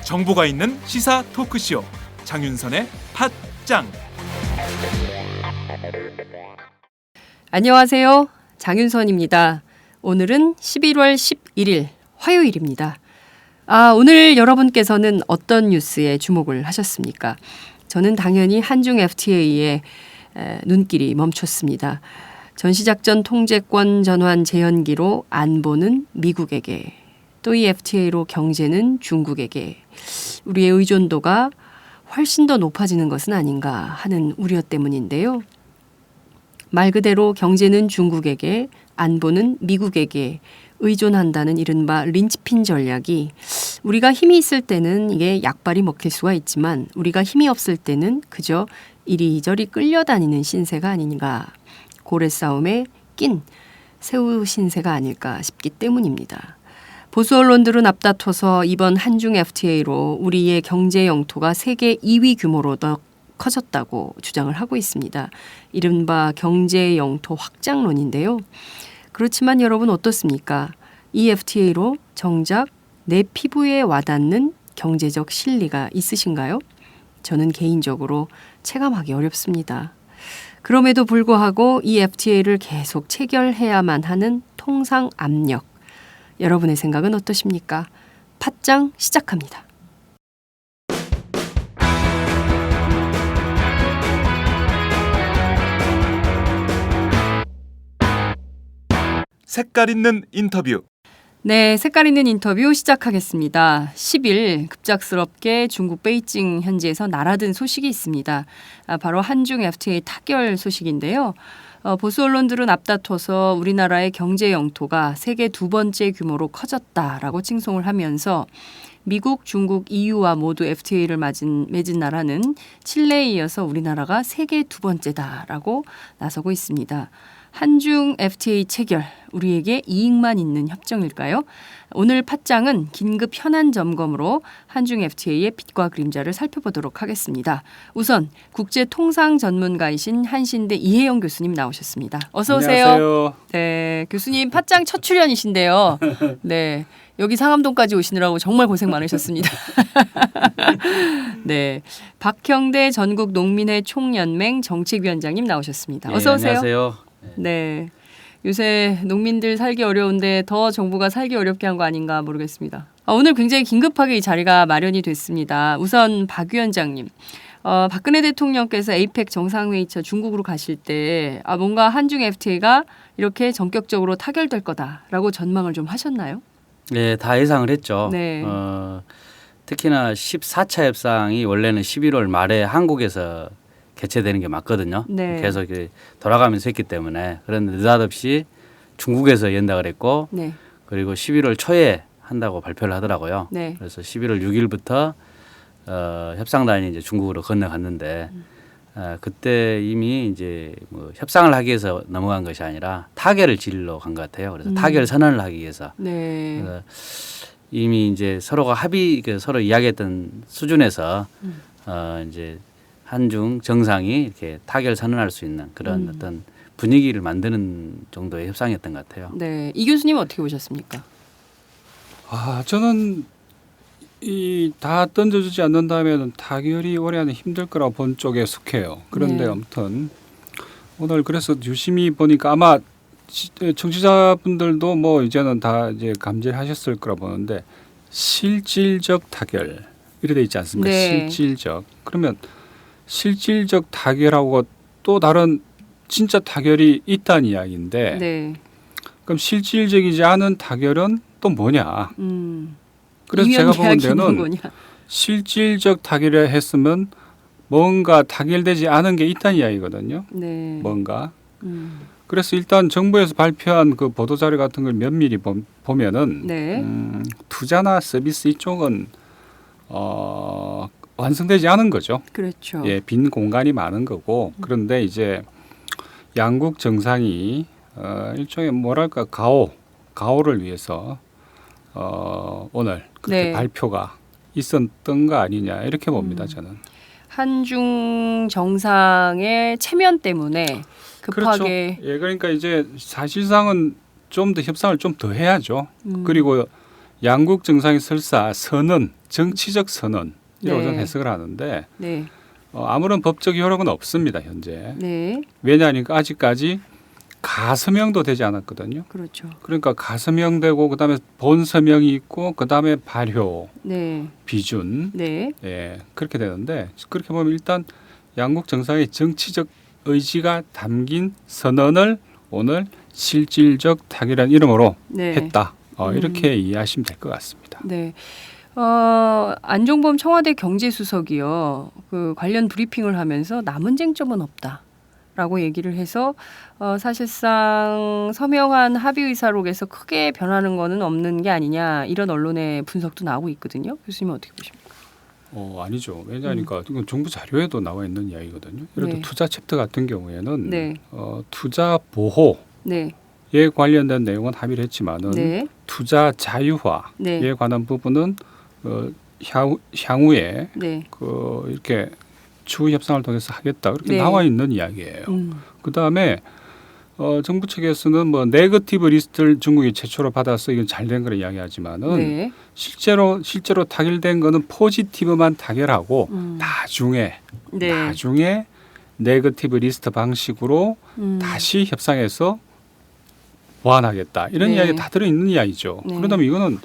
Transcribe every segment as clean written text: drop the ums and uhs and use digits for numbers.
정보가 있는 시사 토크쇼 장윤선의 팟짱. 안녕하세요. 장윤선입니다. 오늘은 11월 11일 화요일입니다. 오늘 여러분께서는 어떤 뉴스에 주목을 하셨습니까? 저는 당연히 한중 FTA에 눈길이 멈췄습니다. 전시작전 통제권 전환 재연기로 안보는 미국에게, 또 이 FTA로 경제는 중국에게, 우리의 의존도가 훨씬 더 높아지는 것은 아닌가 하는 우려 때문인데요. 말 그대로 경제는 중국에게, 안보는 미국에게 의존한다는 이른바 린치핀 전략이 우리가 힘이 있을 때는 이게 약발이 먹힐 수가 있지만 우리가 힘이 없을 때는 그저 이리저리 끌려다니는 신세가 아닌가, 고래 싸움에 낀 새우 신세가 아닐까 싶기 때문입니다. 보수 언론들은 앞다퉈서 이번 한중 FTA로 우리의 경제 영토가 세계 2위 규모로 더 커졌다고 주장을 하고 있습니다. 이른바 경제 영토 확장론인데요. 그렇지만 여러분 어떻습니까? 이 FTA로 정작 내 피부에 와닿는 경제적 실리가 있으신가요? 저는 개인적으로 체감하기 어렵습니다. 그럼에도 불구하고 이 FTA를 계속 체결해야만 하는 통상 압력. 여러분의 생각은 어떠십니까? 팟짱 시작합니다. 색깔 있는 인터뷰. 네, 색깔 있는 인터뷰 시작하겠습니다. 10일 급작스럽게 중국 베이징 현지에서 날아든 소식이 있습니다. 바로 한중 FTA 타결 소식인데요. 보수 언론들은 앞다퉈서 우리나라의 경제 영토가 세계 두 번째 규모로 커졌다라고 칭송을 하면서 미국, 중국, EU와 모두 FTA를 맺은 나라는 칠레에 이어서 우리나라가 세계 두 번째다라고 나서고 있습니다. 한중 FTA 체결, 우리에게 이익만 있는 협정일까요? 오늘 팟짱은 긴급 현안 점검으로 한중 FTA의 빛과 그림자를 살펴보도록 하겠습니다. 우선 국제통상 전문가이신 한신대 이혜영 교수님 나오셨습니다. 어서 오세요. 안녕하세요. 네, 교수님 팟짱 첫 출연이신데요. 네, 여기 상암동까지 오시느라고 정말 고생 많으셨습니다. 네, 박형대 전국농민회 총연맹 정책위원장님 나오셨습니다. 어서 오세요. 안녕하세요. 네, 요새 농민들 살기 어려운데 더 정부가 살기 어렵게 한 거 아닌가 모르겠습니다. 오늘 굉장히 긴급하게 이 자리가 마련이 됐습니다. 우선 박 위원장님, 박근혜 대통령께서 에이펙 정상회의차 중국으로 가실 때 뭔가 한중 FTA가 이렇게 전격적으로 타결될 거다라고 전망을 좀 하셨나요? 네, 다 예상을 했죠. 네. 특히나 14차 협상이 원래는 11월 말에 한국에서 개최되는 게 맞거든요. 네. 계속 돌아가면서 했기 때문에. 그런데 느닷없이 중국에서 연락을 했고 네. 그리고 11월 초에 한다고 발표를 하더라고요. 네. 그래서 11월 6일부터 협상단이 이제 중국으로 건너갔는데 그때 이미 이제 뭐 협상을 하기 위해서 넘어간 것이 아니라 타결을 지으러 간 것 같아요. 그래서 타결 선언을 하기 위해서. 네. 이미 이제 서로가 서로 이야기했던 수준에서 이제 한중 정상이 이렇게 타결 선언할 수 있는 그런 어떤 분위기를 만드는 정도의 협상이었던 것 같아요. 네, 이 교수님은 어떻게 보셨습니까? 저는 이 다 던져주지 않는다면 타결이 오래 하는 힘들 거라고 본 쪽에 속해요. 그런데 네. 아무튼 오늘 그래서 유심히 보니까 아마 청취자분들도 뭐 이제는 다 이제 감지하셨을 거라 보는데 실질적 타결 이래 돼 있지 않습니까? 네. 실질적. 그러면 실질적 타결하고 또 다른 진짜 타결이 있다는 이야기인데 네. 그럼 실질적이지 않은 타결은 또 뭐냐? 그래서 이면 제가 보는 계약이 데는 뭐냐? 실질적 타결을 했으면 뭔가 타결되지 않은 게 있다는 이야기거든요. 네. 뭔가. 음. 그래서 일단 정부에서 발표한 그 보도자료 같은 걸 면밀히 보면은 네. 투자나 서비스 이쪽은 완성되지 않은 거죠. 그렇죠. 예, 빈 공간이 많은 거고. 그런데 이제 양국 정상이 일종의 뭐랄까 가오를 위해서 오늘 그렇게 네. 발표가 있었던 거 아니냐 이렇게 봅니다. 저는. 한중 정상의 체면 때문에 급하게 그렇죠. 예, 그러니까 이제 사실상은 좀 더 협상을 좀 더 해야죠. 그리고 양국 정상이 설사 선언, 정치적 선언이라고 네. 저는 해석을 하는데 네. 아무런 법적 효력은 없습니다. 현재. 네. 왜냐하니까 아직까지 가서명도 되지 않았거든요. 그렇죠. 그러니까 가서명되고 그다음에 본서명이 있고 그다음에 발효, 네. 비준, 네. 예, 그렇게 되는데 그렇게 보면 일단 양국 정상의 정치적 의지가 담긴 선언을 오늘 실질적 타결한 이름으로 네. 했다. 이렇게 이해하시면 될 것 같습니다. 네. 안종범 청와대 경제수석이요. 그 관련 브리핑을 하면서 남은 쟁점은 없다라고 얘기를 해서 사실상 서명한 합의 의사록에서 크게 변하는 거는 없는 게 아니냐 이런 언론의 분석도 나오고 있거든요. 교수님 어떻게 보십니까? 아니죠. 왜냐하니까 이건 정부 자료에도 나와 있는 이야기거든요. 예를 들어 네. 투자 챕터 같은 경우에는 네. 투자 보호에 네. 관련된 내용은 합의를 했지만은 네. 투자 자유화에 네. 관한 부분은 향후에 네. 이렇게 추후 협상을 통해서 하겠다 그렇게 네. 나와 있는 이야기예요. 그 다음에 정부 측에서는 뭐 네거티브 리스트를 중국이 최초로 받아서 이건 잘된 걸 이야기하지만은 네. 실제로 타결된 거는 포지티브만 타결하고 네. 나중에 네거티브 리스트 방식으로 음. 다시 협상해서 보완하겠다 이런 네. 이야기 다 들어 있는 이야기죠. 네. 그러다면 이거는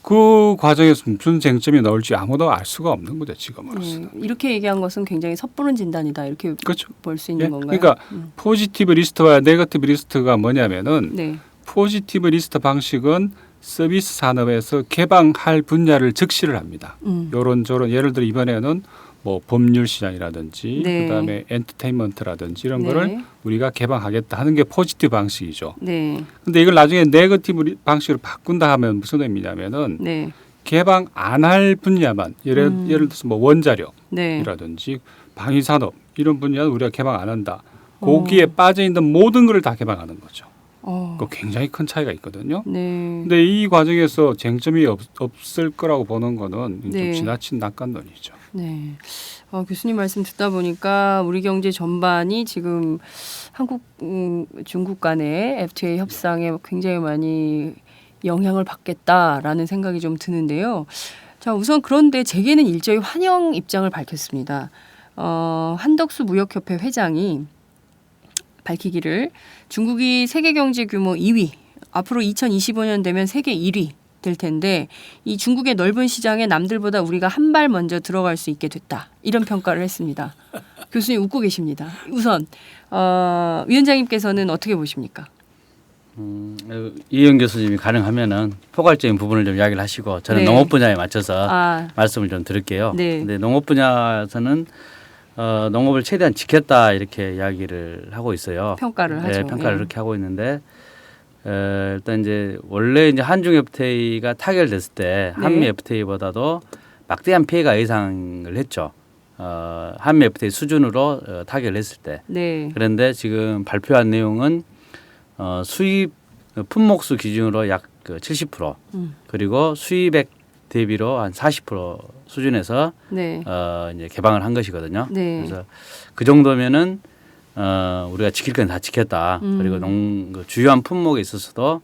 그 과정에서 무슨 쟁점이 나올지 아무도 알 수가 없는 거죠 지금으로서는. 이렇게 얘기한 것은 굉장히 섣부른 진단이다 이렇게 그렇죠. 볼 수 있는 예? 건가요? 그러니까 포지티브 리스트와 네거티브 리스트가 뭐냐면은 네. 포지티브 리스트 방식은 서비스 산업에서 개방할 분야를 적시를 합니다. 요런저런 예를 들어 이번에는 뭐 법률 시장이라든지 네. 그다음에 엔터테인먼트라든지 이런 네. 거를 우리가 개방하겠다 하는 게 포지티브 방식이죠. 네. 근데 이걸 나중에 네거티브 방식으로 바꾼다 하면 무슨 의미냐면은 네. 개방 안 할 분야만 예를 들어서 뭐 원자력이라든지 네. 방위산업 이런 분야는 우리가 개방 안 한다. 거기에 빠져 있는 모든 것을 다 개방하는 거죠. 그 굉장히 큰 차이가 있거든요. 네. 근데 이 과정에서 쟁점이 없을 거라고 보는 거는 네. 좀 지나친 낙관론이죠. 네. 교수님 말씀 듣다 보니까 우리 경제 전반이 지금 한국, 중국 간의 FTA 협상에 굉장히 많이 영향을 받겠다라는 생각이 좀 드는데요. 자, 우선 그런데 재계는 일제히 환영 입장을 밝혔습니다. 한덕수 무역협회 회장이 밝히기를 중국이 세계 경제 규모 2위, 앞으로 2025년 되면 세계 1위 될 텐데 이 중국의 넓은 시장에 남들보다 우리가 한 발 먼저 들어갈 수 있게 됐다. 이런 평가를 했습니다. 교수님 웃고 계십니다. 우선 위원장님께서는 어떻게 보십니까? 이현 교수님이 가능하면은 포괄적인 부분을 좀 이야기를 하시고 저는 네. 농업 분야에 맞춰서 아, 말씀을 좀 드릴게요. 네. 근데 농업 분야에서는 농업을 최대한 지켰다 이렇게 이야기를 하고 있어요. 평가를 하죠. 네, 평가를 예. 그렇게 하고 있는데 일단 이제 원래 이제 한중 FTA가 타결됐을 때 네. 한미 FTA보다도 막대한 피해가 예상을 했죠. 한미 FTA 수준으로 타결했을 때. 네. 그런데 지금 발표한 내용은 수입 품목수 기준으로 약 70% 그리고 수입액 대비로 한 40% 수준에서 네. 이제 개방을 한 것이거든요. 네. 그래서 그 정도면은 우리가 지킬 건 다 지켰다. 그리고 그 주요한 품목에 있어서도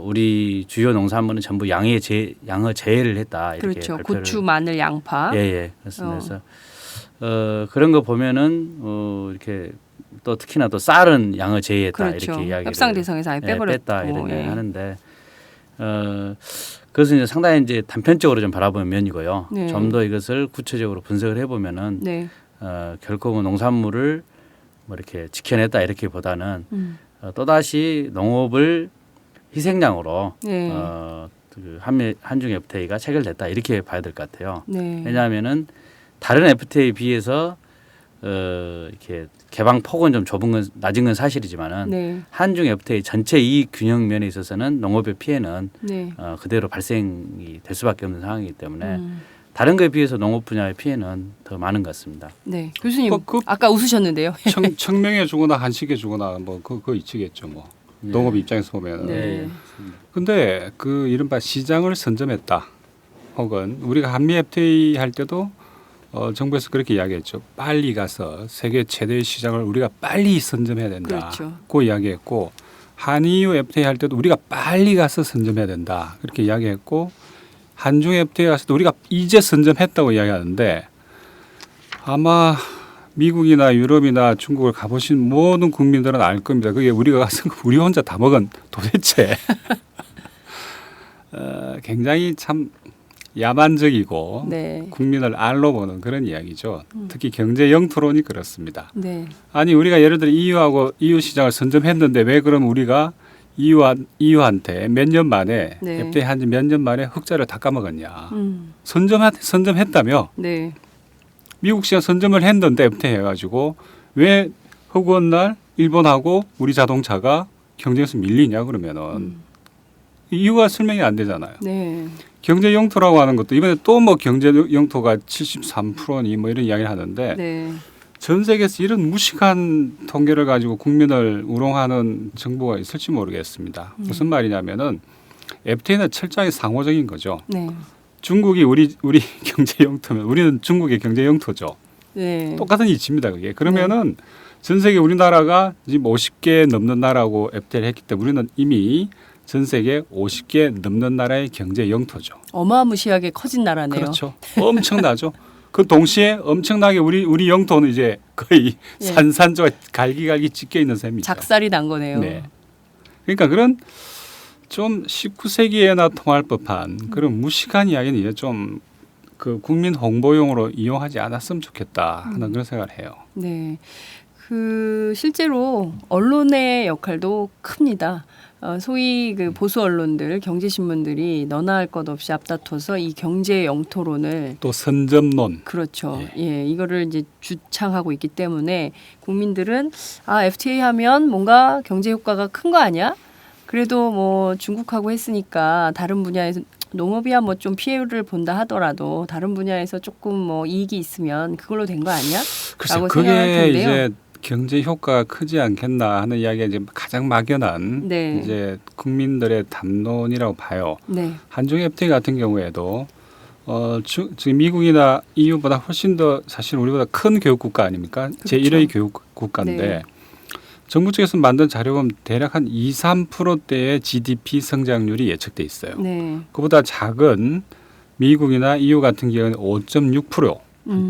우리 주요 농산물은 전부 양어 제외를 했다. 이렇게 그렇죠. 발표를. 고추, 마늘, 양파. 예. 그래서 그런 거 보면은 이렇게 또 특히나 또 쌀은 양어 제외했다. 그렇죠. 이렇게 이야기를 협상 대상에서 아예 빼버렸고. 뺐다 이런 예. 이야기 하는데 그것은 이제 상당히 이제 단편적으로 좀 바라보는 면이고요. 네. 좀 더 이것을 구체적으로 분석을 해보면은 네. 결코 뭐 농산물을 뭐 이렇게 지켜냈다 이렇게보다는 또다시 농업을 희생양으로 네. 그 한중 FTA가 체결됐다 이렇게 봐야 될 것 같아요. 네. 왜냐하면은 다른 FTA에 비해서 이렇게 개방 폭은 좀 낮은 건 사실이지만은 네. 한중 FTA 전체 이익 균형 면에 있어서는 농업의 피해는 네. 그대로 발생이 될 수밖에 없는 상황이기 때문에 다른 거에 비해서 농업 분야의 피해는 더 많은 것 같습니다. 네. 교수님 그 아까 웃으셨는데요. 청명해 주거나 한식해 주거나 뭐 그거 이치겠죠 뭐. 네. 농업 입장에서 보면. 네. 근데 그 이른바 시장을 선점했다. 혹은 우리가 한미 FTA 할 때도 정부에서 그렇게 이야기했죠. 빨리 가서 세계 최대의 시장을 우리가 빨리 선점해야 된다. 그렇죠. 고 이야기했고 한EU FTA 할 때도 우리가 빨리 가서 선점해야 된다. 그렇게 이야기했고 한중 FTA 갔을 때 우리가 이제 선점했다고 이야기하는데 아마 미국이나 유럽이나 중국을 가보신 모든 국민들은 알 겁니다. 그게 우리가 가서 우리 혼자 다 먹은 도대체 굉장히 참 야만적이고 네. 국민을 알로 보는 그런 이야기죠. 특히 경제 영토론이 그렇습니다. 네. 아니 우리가 예를 들어 EU하고 EU 시장을 선점했는데 왜 그럼 우리가 EU한테 몇 년 만에 네. FTA 한 지 몇 년 만에 흑자를 다 까먹었냐. 음. 선점했다며 네. 미국 시장 선점을 했는데 FTA 해가지고 왜 허구한 날 일본하고 우리 자동차가 경쟁에서 밀리냐 그러면은 이유가 설명이 안 되잖아요. 네. 경제 영토라고 하는 것도 이번에 또 뭐 경제 영토가 73%니 뭐 이런 이야기를 하는데 네. 전 세계에서 이런 무식한 통계를 가지고 국민을 우롱하는 정부가 있을지 모르겠습니다. 무슨 말이냐면은 FTA는 철저하게 상호적인 거죠. 네. 중국이 우리 경제 영토면 우리는 중국의 경제 영토죠. 네. 똑같은 이치입니다. 그게. 그러면은 전 세계 우리나라가 지금 50개 넘는 나라하고 FTA를 했기 때문에 우리는 이미 전 세계 50개 넘는 나라의 경제 영토죠. 어마무시하게 커진 나라네요. 그렇죠. 엄청나죠. 그 동시에 엄청나게 우리 영토는 이제 거의 예. 산산조각 갈기갈기 찢겨 있는 셈이죠. 작살이 난 거네요. 네. 그러니까 그런 좀 19세기에나 통할 법한 그런 무식한 이야기는 이제 좀 그 국민 홍보용으로 이용하지 않았으면 좋겠다 하는 그런 생각을 해요. 네. 그 실제로 언론의 역할도 큽니다. 소위 그 보수 언론들, 경제 신문들이 너나 할 것 없이 앞다퉈서 이 경제 영토론을 또 선점론. 그렇죠. 예, 이거를 이제 주창하고 있기 때문에 국민들은 FTA 하면 뭔가 경제 효과가 큰 거 아니야? 그래도 뭐 중국하고 했으니까 다른 분야에서 농업이야 뭐 좀 피해를 본다 하더라도 다른 분야에서 조금 뭐 이익이 있으면 그걸로 된 거 아니야? 글쎄 라고 생각할 그게 텐데요. 이제 경제 효과가 크지 않겠나 하는 이야기가 이제 가장 막연한 네. 이제 국민들의 담론이라고 봐요. 네. 한중 FTA 같은 경우에도 지금 미국이나 EU보다 훨씬 더 사실 우리보다 큰 교육 국가 아닙니까? 그렇죠. 제1의 교육 국가인데 네. 정부 측에서 만든 자료 보면 대략 한 2~3%대의 GDP 성장률이 예측돼 있어요. 네. 그보다 작은 미국이나 EU 같은 경우는 5.6%.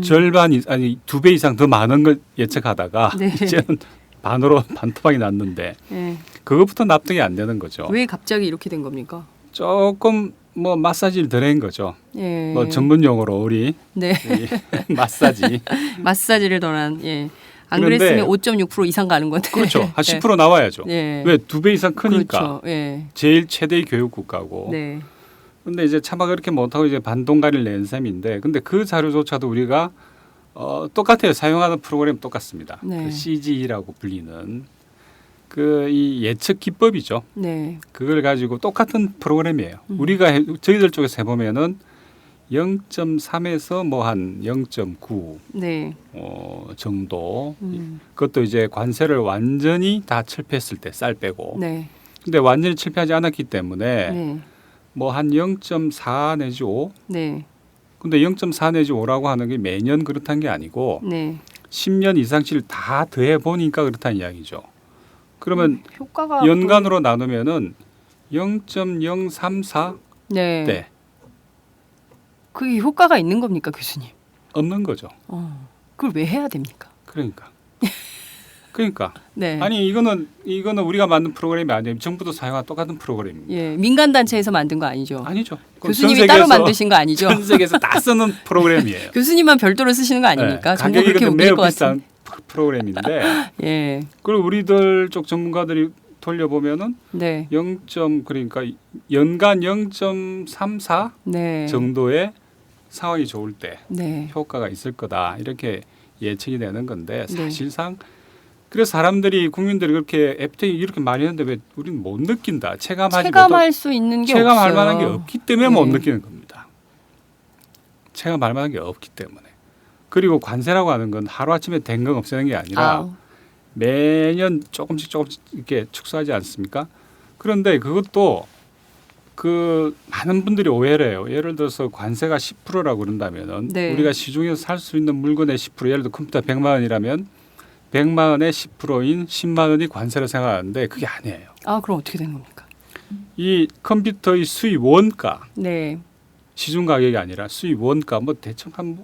절반 아니 2배 이상 더 많은 걸 예측하다가 네. 이제는 반토막이 났는데 네. 그것부터 납득이 안 되는 거죠. 왜 갑자기 이렇게 된 겁니까? 조금 뭐 마사지를 덜한 거죠. 예. 뭐 전문 용어로 우리 네. 이 마사지. 마사지를 덜한 예. 안 그런데- 그랬으면 5.6% 이상 가는 건데. 그렇죠. 한 10% 나와야죠. 예. 왜 2배 이상 크니까 그렇죠. 예. 제일 최대의 교육 국가고. 네. 근데 이제 차마 그렇게 못하고 이제 반동가리를 낸 셈인데, 근데 그 자료조차도 우리가 똑같아요. 사용하는 프로그램 똑같습니다. 네. 그 CG라고 불리는 그 이 예측 기법이죠. 네. 그걸 가지고 똑같은 프로그램이에요. 우리가 저희들 쪽에서 해보면은 0.3에서 뭐 한 0.9 네. 정도. 음. 그것도 이제 관세를 완전히 다 철폐했을 때 쌀 빼고. 네. 근데 완전히 철폐하지 않았기 때문에 네. 뭐 한 0.4 내지 5. 네. 근데 0.4 내지 5라고 하는 게 매년 그렇다는 게 아니고 네. 10년 이상치를 다 더해 보니까 그렇다는 이야기죠. 그러면 효과가 연간으로 나누면은 0.034 또- 네. 대 그게 효과가 있는 겁니까, 교수님? 없는 거죠. 그걸 왜 해야 됩니까? 그러니까 네. 아니 이거는 우리가 만든 프로그램이 아니에요. 정부도 사용한 똑같은 프로그램입니다. 예, 민간 단체에서 만든 거 아니죠? 아니죠. 그건 교수님이 전 따로 세계에서- 만드신 거 아니죠? 전 세계에서 다 쓰는 프로그램이에요. 교수님만 별도로 쓰시는 거 아닙니까? 네, 정보 가격이 그렇게 근데 우길 매우 것 비싼 같은데. 프로그램인데 예. 그리고 우리들 쪽 전문가들이 돌려보면은 네. 그러니까 연간 0.34 네. 정도의 상황이 좋을 때 네. 효과가 있을 거다 이렇게 예측이 되는 건데 네. 사실상 그래서 사람들이 국민들이 그렇게 FTA 이렇게 많이 했는데 왜 우리는 못 느낀다 체감할 수 있는 게 체감할 없어요. 만한 게 없기 때문에 못 네. 느끼는 겁니다. 체감할 만한 게 없기 때문에. 그리고 관세라고 하는 건 하루아침에 된 건 없애는 게 아니라 아우. 매년 조금씩 이렇게 축소하지 않습니까? 그런데 그것도 그 많은 분들이 오해를 해요. 예를 들어서 관세가 10%라고 그런다면은 네. 우리가 시중에서 살 수 있는 물건의 10%, 예를 들어 컴퓨터 100만 원이라면 100만 원의 10%인 10만 원이 관세를 생각하는데 그게 아니에요. 아, 그럼 어떻게 된 겁니까? 이 컴퓨터의 수입 원가, 네. 시중 가격이 아니라 수입 원가 뭐 대충 한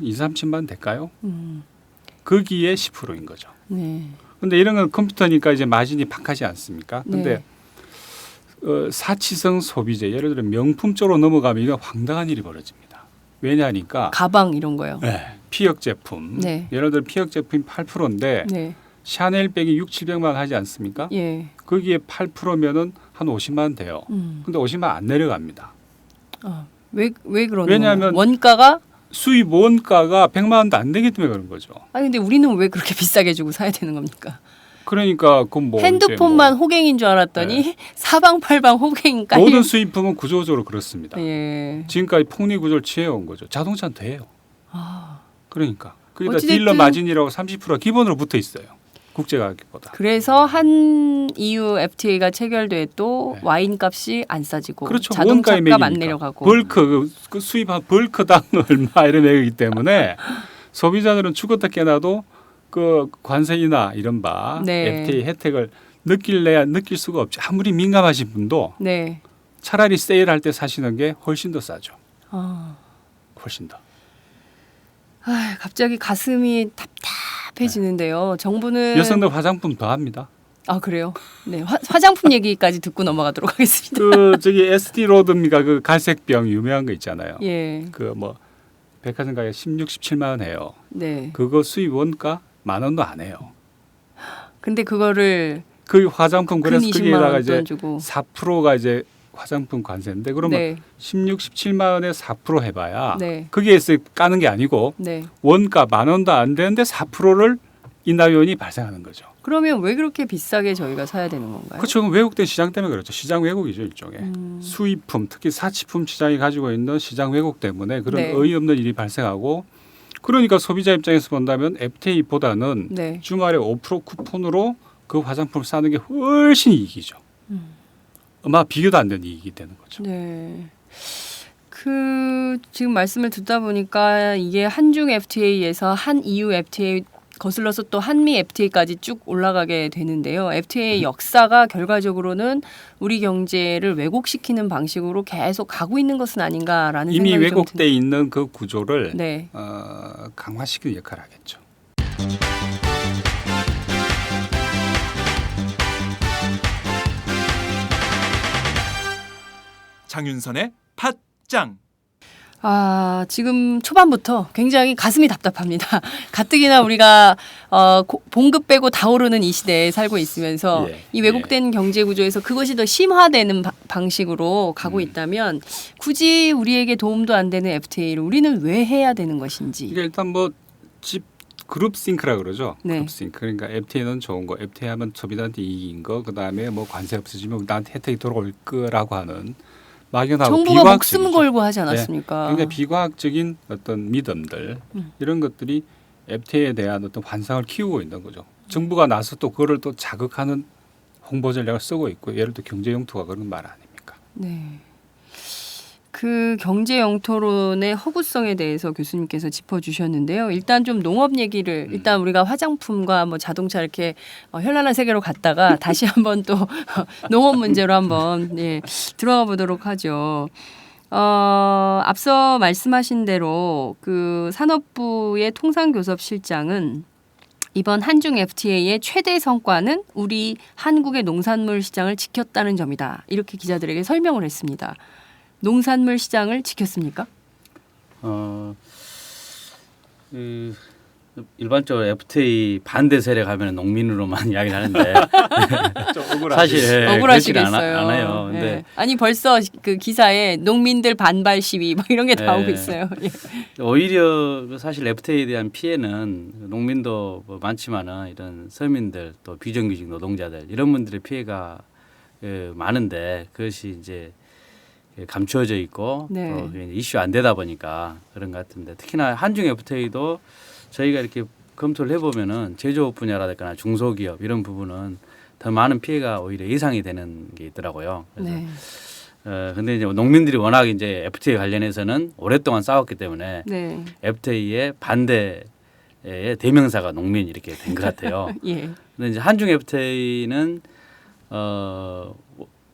2, 30만 원 될까요? 거기에 10%인 거죠. 네. 근데 이런 건 컴퓨터니까 이제 마진이 박하지 않습니까? 근데 네. 사치성 소비재, 예를 들어 명품 쪽으로 넘어가면 이거 황당한 일이 벌어집니다. 왜냐하니까 가방 이런 거요. 네, 피혁 제품, 네. 예를 들어 피혁 제품이 8%인데 네. 샤넬백이 6, 700만 원 하지 않습니까? 예. 거기에 8%면은 한 50만 원 돼요. 근데 50만 원 안 내려갑니다. 왜 그러는 왜냐하면 거예요? 원가가 수입 원가가 100만 원도 안 되기 때문에 그런 거죠. 아니 근데 우리는 왜 그렇게 비싸게 주고 사야 되는 겁니까? 그러니까 그뭐 핸드폰만 호갱인 줄 알았더니 사방팔방 호갱 깔려. 모든 수입품은 구조적으로 그렇습니다. 예. 지금까지 폭리 구조를 취해온 거죠. 자동차는 돼요. 그러니까 그러니까 어찌됐든 딜러 마진이라고 30%가 기본으로 붙어 있어요. 국제 가격보다. 그래서 한 EU FTA가 체결돼도 네. 와인 값이 안 싸지고 그렇죠. 자동차 원가의 값 안 매기니까. 내려가고 벌크 그 수입한 벌크당 얼마 이런 매기기 때문에 소비자들은 죽었다 깨나도 그 관세이나 이런 바 네. FTA 혜택을 느낄래야 느낄 수가 없죠. 아무리 민감하신 분도 네. 차라리 세일할 때 사시는 게 훨씬 더 싸죠. 아, 훨씬 더. 갑자기 가슴이 답답해지는데요. 정부는 여성들 화장품 더 합니다. 아 그래요? 네 화장품 얘기까지 듣고 넘어가도록 하겠습니다. 그 저기 SD 로드입니까? 그 갈색병 유명한 거 있잖아요. 예, 그 뭐 백화점 가격 16, 17만 원 해요. 네. 그거 수입 원가 10,000원도 안 해요. 근데 그거를 그 화장품 근 그래서 20만 거기에다가 원 이제 돈 주고 4%가 이제 화장품 관세인데 그러면 네, 16, 17만 원에 4% 해봐야 네, 거기에서 까는 게 아니고 네. 원가 10,000원도 안 되는데 4%를 인하위원이 발생하는 거죠. 그러면 왜 그렇게 비싸게 저희가 사야 되는 건가요? 그렇죠. 그건 왜곡된 시장 때문에 그렇죠. 시장 왜곡이죠 일종의. 수입품 특히 사치품 시장이 가지고 있는 시장 왜곡 때문에 그런 네. 어이없는 일이 발생하고 그러니까 소비자 입장에서 본다면 FTA보다는 네. 주말에 5% 쿠폰으로 그 화장품을 사는 게 훨씬 이익이죠. 아마 비교도 안 되는 이익이 되는 거죠. 네. 그 지금 말씀을 듣다 보니까 이게 한중 FTA에서 한 EU FTA 거슬러서 또 한미 FTA까지 쭉 올라가게 되는데요. FTA의 역사가 결과적으로는 우리 경제를 왜곡시키는 방식으로 계속 가고 있는 것은 아닌가라는 이미 생각이 왜곡돼 있는 그 구조를 네. 강화시키는 역할을 하겠죠. 장윤선의 팟짱. 지금 초반부터 굉장히 가슴이 답답합니다. 가뜩이나 우리가 봉급 빼고 다 오르는 이 시대에 살고 있으면서 예, 이 왜곡된 경제 구조에서 그것이 더 심화되는 방식으로 가고 있다면 굳이 우리에게 도움도 안 되는 FTA를 우리는 왜 해야 되는 것인지. 이게 일단 뭐 집 그룹 싱크라 그러죠. 네. 그룹 싱크. 그러니까 FTA는 좋은 거, FTA 하면 소비자한테 이익인 거, 그 다음에 뭐 관세 없어지면 나한테 혜택이 돌아올 거라고 하는 막연하고 정부가 비과학적이죠. 목숨 걸고 하지 않았습니까? 그러니까 비과학적인 어떤 믿음들 이런 것들이 FTA에 대한 어떤 환상을 키우고 있는 거죠. 정부가 나서 또 그거를 또 자극하는 홍보 전략을 쓰고 있고 예를 들어 경제 영토가 그런 말 아닙니까? 네. 그 경제 영토론의 허구성에 대해서 교수님께서 짚어주셨는데요. 일단 좀 농업 얘기를 일단 우리가 화장품과 뭐 자동차 이렇게 현란한 세계로 갔다가 다시 한번 또 농업 문제로 한번 들어가 보도록 하죠. 앞서 말씀하신 대로 그 산업부의 통상교섭실장은 이번 한중 FTA의 최대 성과는 우리 한국의 농산물 시장을 지켰다는 점이다. 이렇게 기자들에게 설명을 했습니다. 농산물 시장을 지켰습니까? 일반적으로 FTA 반대 세력 하면 농민으로만 이야기를 하는데 좀 억울하죠. 사실 억울하시겠어요. 않아요. 근데 네. 아니 벌써 그 기사에 농민들 반발 시위 막 이런 게 나오고 네. 있어요. 오히려 사실 FTA에 대한 피해는 농민도 뭐 많지만은 이런 서민들 또 비정규직 노동자들 이런 분들의 피해가 많은데 그것이 이제 감추어져 있고 네. 또 이슈 안 되다 보니까 그런 것 같은데 특히나 한중 FTA도 저희가 이렇게 검토를 해보면은 제조업 분야라든가 중소기업 이런 부분은 더 많은 피해가 오히려 예상이 되는 게 있더라고요. 그래서 네. 근데 이제 농민들이 워낙 이제 FTA 관련해서는 오랫동안 싸웠기 때문에 네. FTA의 반대의 대명사가 농민 이렇게 된 것 같아요. 예. 근데 이제 한중 FTA는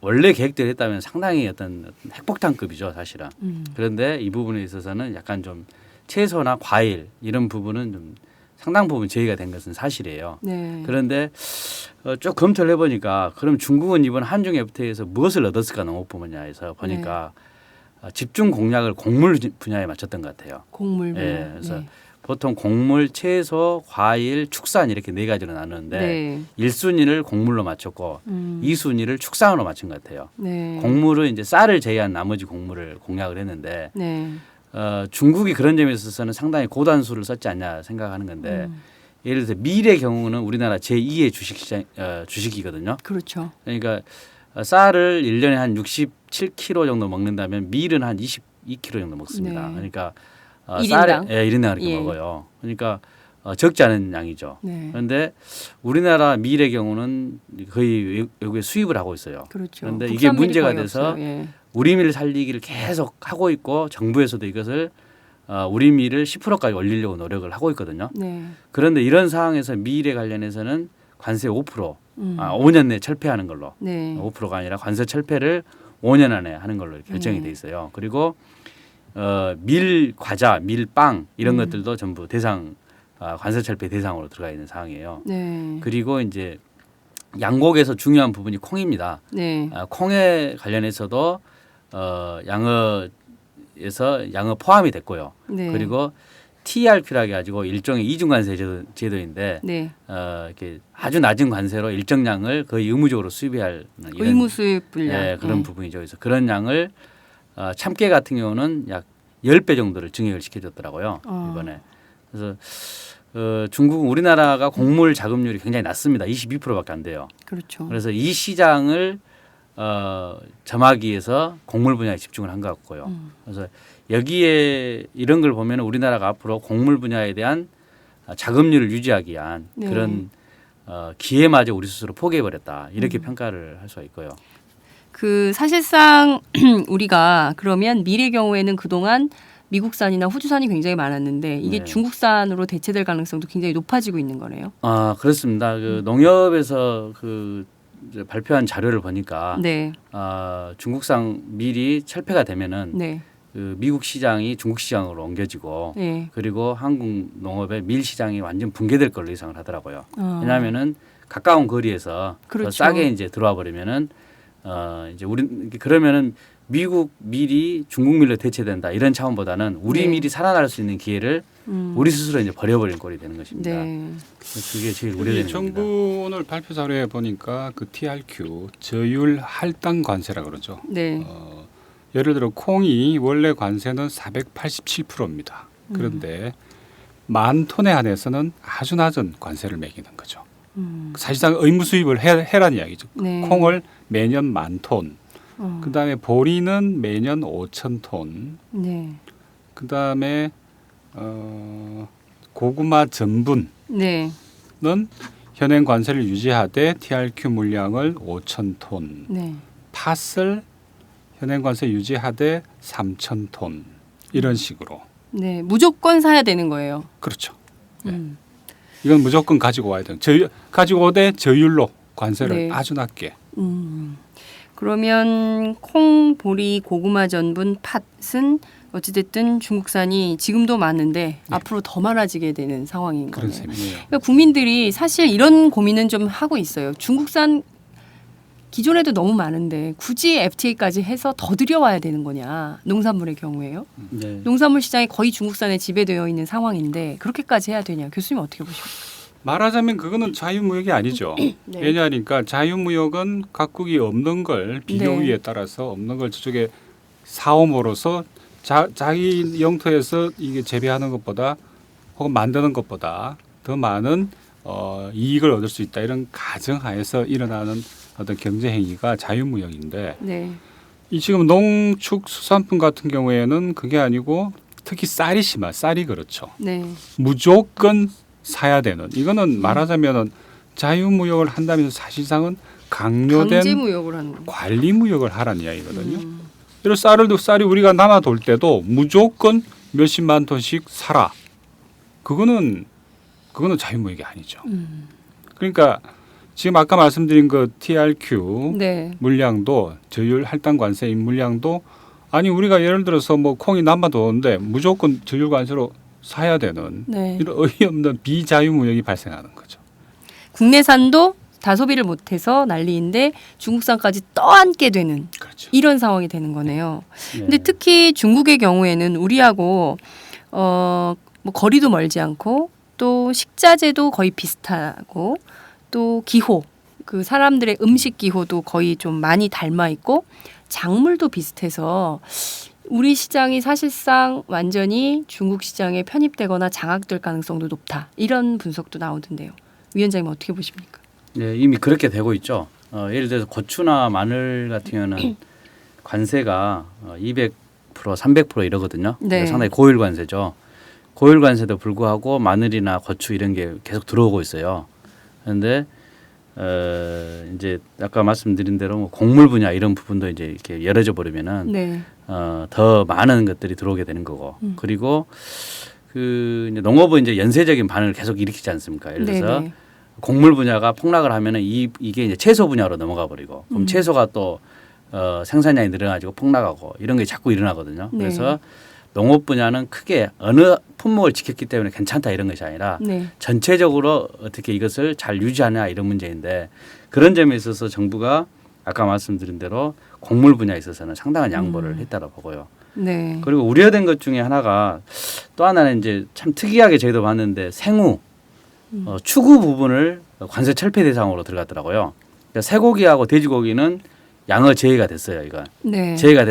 원래 계획대로 했다면 상당히 어떤 핵폭탄급이죠, 사실은. 그런데 이 부분에 있어서는 약간 좀 채소나 과일 이런 부분은 좀 상당 부분 제의가 된 것은 사실이에요. 네. 그런데 쭉 검토를 해보니까 그럼 중국은 이번 한중 FTA에서 무엇을 얻었을까 농업 분야에서 보니까 집중 공략을 곡물 분야에 맞췄던 것 같아요. 곡물 분야. 예, 그래서 보통 곡물, 채소, 과일, 축산 이렇게 네 가지로 나누는데 네. 1순위를 곡물로 맞췄고 2순위를 축산으로 맞춘 것 같아요. 네. 곡물은 이제 쌀을 제외한 나머지 곡물을 공략을 했는데 네. 중국이 그런 점에 있어서는 상당히 고단수를 썼지 않냐 생각하는 건데 예를 들어서 밀의 경우는 우리나라 제2의 주식이거든요. 그렇죠. 그러니까 쌀을 1년에 한 67kg 정도 먹는다면 밀은 한 22kg 정도 먹습니다. 네. 그러니까 1인당? 쌀에 1인당 이렇게 예. 먹어요. 그러니까 적지 않은 양이죠. 네. 그런데 우리나라 밀의 경우는 거의 외국에 수입을 하고 있어요. 그렇죠. 그런데 이게 국산밀이 문제가 거의 돼서 없어요. 예. 우리 밀 살리기를 계속 하고 있고 정부에서도 이것을 우리 밀을 10%까지 올리려고 노력을 하고 있거든요. 네. 그런데 이런 상황에서 밀에 관련해서는 관세 5%, 5년 내에 철폐하는 걸로 네. 5%가 아니라 관세 철폐를 5년 안에 하는 걸로 결정이 돼 있어요. 그리고 밀 과자, 밀빵 이런 것들도 전부 대상 관세 철폐 대상으로 들어가 있는 상황이에요. 네. 그리고 이제 양곡에서 중요한 부분이 콩입니다. 네. 콩에 관련해서도 양어 포함이 됐고요. 네. 그리고 TRQ라 해가지고 일종의 이중관세 제도인데 네. 이렇게 아주 낮은 관세로 일정량을 거의 의무적으로 수입해야 할 이런 의무 수입 분량. 그런 네. 부분이죠. 그래서 그런 양을 참깨 같은 경우는 약 10배 정도를 증액을 시켜줬더라고요. 이번에. 그래서 중국은 우리나라가 곡물 자급률이 굉장히 낮습니다. 22%밖에 안 돼요. 그렇죠. 그래서 이 시장을 점하기 위해서 곡물 분야에 집중을 한 것 같고요. 그래서 여기에 이런 걸 보면 우리나라가 앞으로 곡물 분야에 대한 자급률을 유지하기 위한 네. 그런 기회마저 우리 스스로 포기해버렸다. 이렇게 평가를 할 수가 있고요. 그 사실상 우리가 그러면 밀의 경우에는 그동안 미국산이나 호주산이 굉장히 많았는데 이게 네. 중국산으로 대체될 가능성도 굉장히 높아지고 있는 거네요. 그렇습니다. 그 농협에서 그 이제 발표한 자료를 보니까 네. 중국산 밀이 철폐가 되면은 네. 그 미국 시장이 중국 시장으로 옮겨지고 네. 그리고 한국 농업의 밀 시장이 완전 붕괴될 걸로 예상을 하더라고요. 어. 왜냐하면은 가까운 거리에서 그렇죠. 더 싸게 이제 들어와 버리면은 이제 그러면은 미국 밀이 중국 밀로 대체된다 이런 차원보다는 우리 네. 밀이 살아날 수 있는 기회를 우리 스스로 이제 버려버린 꼴이 되는 것입니다. 네. 그게 제일 우려되는 정부 겁니다. 오늘 발표 자료에 보니까 그 TRQ 저율 할당 관세라 그러죠. 네. 예를 들어 콩이 원래 관세는 487%입니다. 그런데 만 톤에 한해서는 아주 낮은 관세를 매기는 거죠. 사실상 의무 수입을 해란 이야기죠. 네. 콩을 매년 만 톤. 어. 그다음에 보리는 매년 5천 톤. 네. 그다음에 고구마 전분은 네. 현행 관세를 유지하되 TRQ 물량을 5천 톤. 네. 팥을 현행 관세 유지하되 3천 톤. 이런 식으로. 네. 무조건 사야 되는 거예요. 그렇죠. 네. 이건 무조건 가지고 와야 돼요. 가지고 오되 저율로 관세를 네. 아주 낮게. 그러면 콩, 보리, 고구마 전분, 팥은 어찌됐든 중국산이 지금도 많은데 앞으로 더 많아지게 되는 상황인 그런 거네요. 셈이에요. 그러니까 국민들이 사실 이런 고민은 좀 하고 있어요. 중국산 기존에도 너무 많은데 굳이 FTA까지 해서 더 들여와야 되는 거냐. 농산물의 경우에요. 네. 농산물 시장이 거의 중국산에 지배되어 있는 상황인데 그렇게까지 해야 되냐. 교수님 어떻게 보십니까? 말하자면 그거는 자유무역이 아니죠. 네. 왜냐하니까 자유무역은 각국이 없는 걸 비교위에 네. 따라서 없는 걸 저쪽에 사옴으로써 자기 영토에서 이게 재배하는 것보다 혹은 만드는 것보다 더 많은 이익을 얻을 수 있다. 이런 가정하에서 일어나는 어떤 경제 행위가 자유무역인데 네. 이 지금 농축수산품 같은 경우에는 그게 아니고 특히 쌀이 쌀이 그렇죠. 네. 무조건 사야 되는 이거는 말하자면은 자유무역을 한다면 사실상은 강요된 강제무역을 하는 거. 관리무역을 하라는 이야기거든요. 이런 쌀이 우리가 남아 돌 때도 무조건 몇십만 톤씩 사라. 그거는 자유무역이 아니죠. 그러니까 지금 아까 말씀드린 그 TRQ 네. 물량도 저율 할당 관세인 물량도 아니 우리가 예를 들어서 뭐 콩이 남아도는데 무조건 저율 관세로 사야 되는 네. 이런 어이없는 비자유무역이 발생하는 거죠. 국내산도 다소비를 못해서 난리인데 중국산까지 떠안게 되는 그렇죠. 이런 상황이 되는 거네요. 네. 근데 특히 중국의 경우에는 우리하고 뭐 거리도 멀지 않고 또 식자재도 거의 비슷하고 또 기호 그 사람들의 음식 기호도 거의 좀 많이 닮아 있고 작물도 비슷해서 우리 시장이 사실상 완전히 중국 시장에 편입되거나 장악될 가능성도 높다. 이런 분석도 나오던데요. 위원장님 어떻게 보십니까? 네, 이미 그렇게 되고 있죠. 예를 들어서 고추나 마늘 같은 경우는 관세가 200%, 300% 이러거든요. 네. 상당히 고율 관세죠. 고율 관세도 불구하고 마늘이나 고추 이런 게 계속 들어오고 있어요. 그런데 이제 아까 말씀드린 대로 뭐 곡물 분야 이런 부분도 이제 이렇게 열어져 버리면은 네. 더 많은 것들이 들어오게 되는 거고 그리고 그 이제 농업은 이제 연쇄적인 반응을 계속 일으키지 않습니까? 예를 들어서 네네. 곡물 분야가 폭락을 하면은 이게 이제 채소 분야로 넘어가 버리고 그럼 채소가 또 생산량이 늘어나지고 폭락하고 이런 게 자꾸 일어나거든요. 네. 그래서 농업 분야는 크게 어느 품목을 지켰기 때문에 괜찮다 이런 것이 아니라 네. 전체적으로 어떻게 이것을 잘 유지하냐 이런 문제인데 그런 점에 있어서 정부가 아까 말씀드린 대로 곡물 분야에 있어서는 상당한 양보를 했다고 보고요. 네. 그리고 우려된 것 중에 하나가 또 하나는 이제 참 특이하게 저희도 봤는데 생우 추구 부분을 관세 철폐 대상으로 들어갔더라고요. 그러니까 쇠고기하고 돼지고기는 양어 제외가 됐어요. 이거 네. 제외가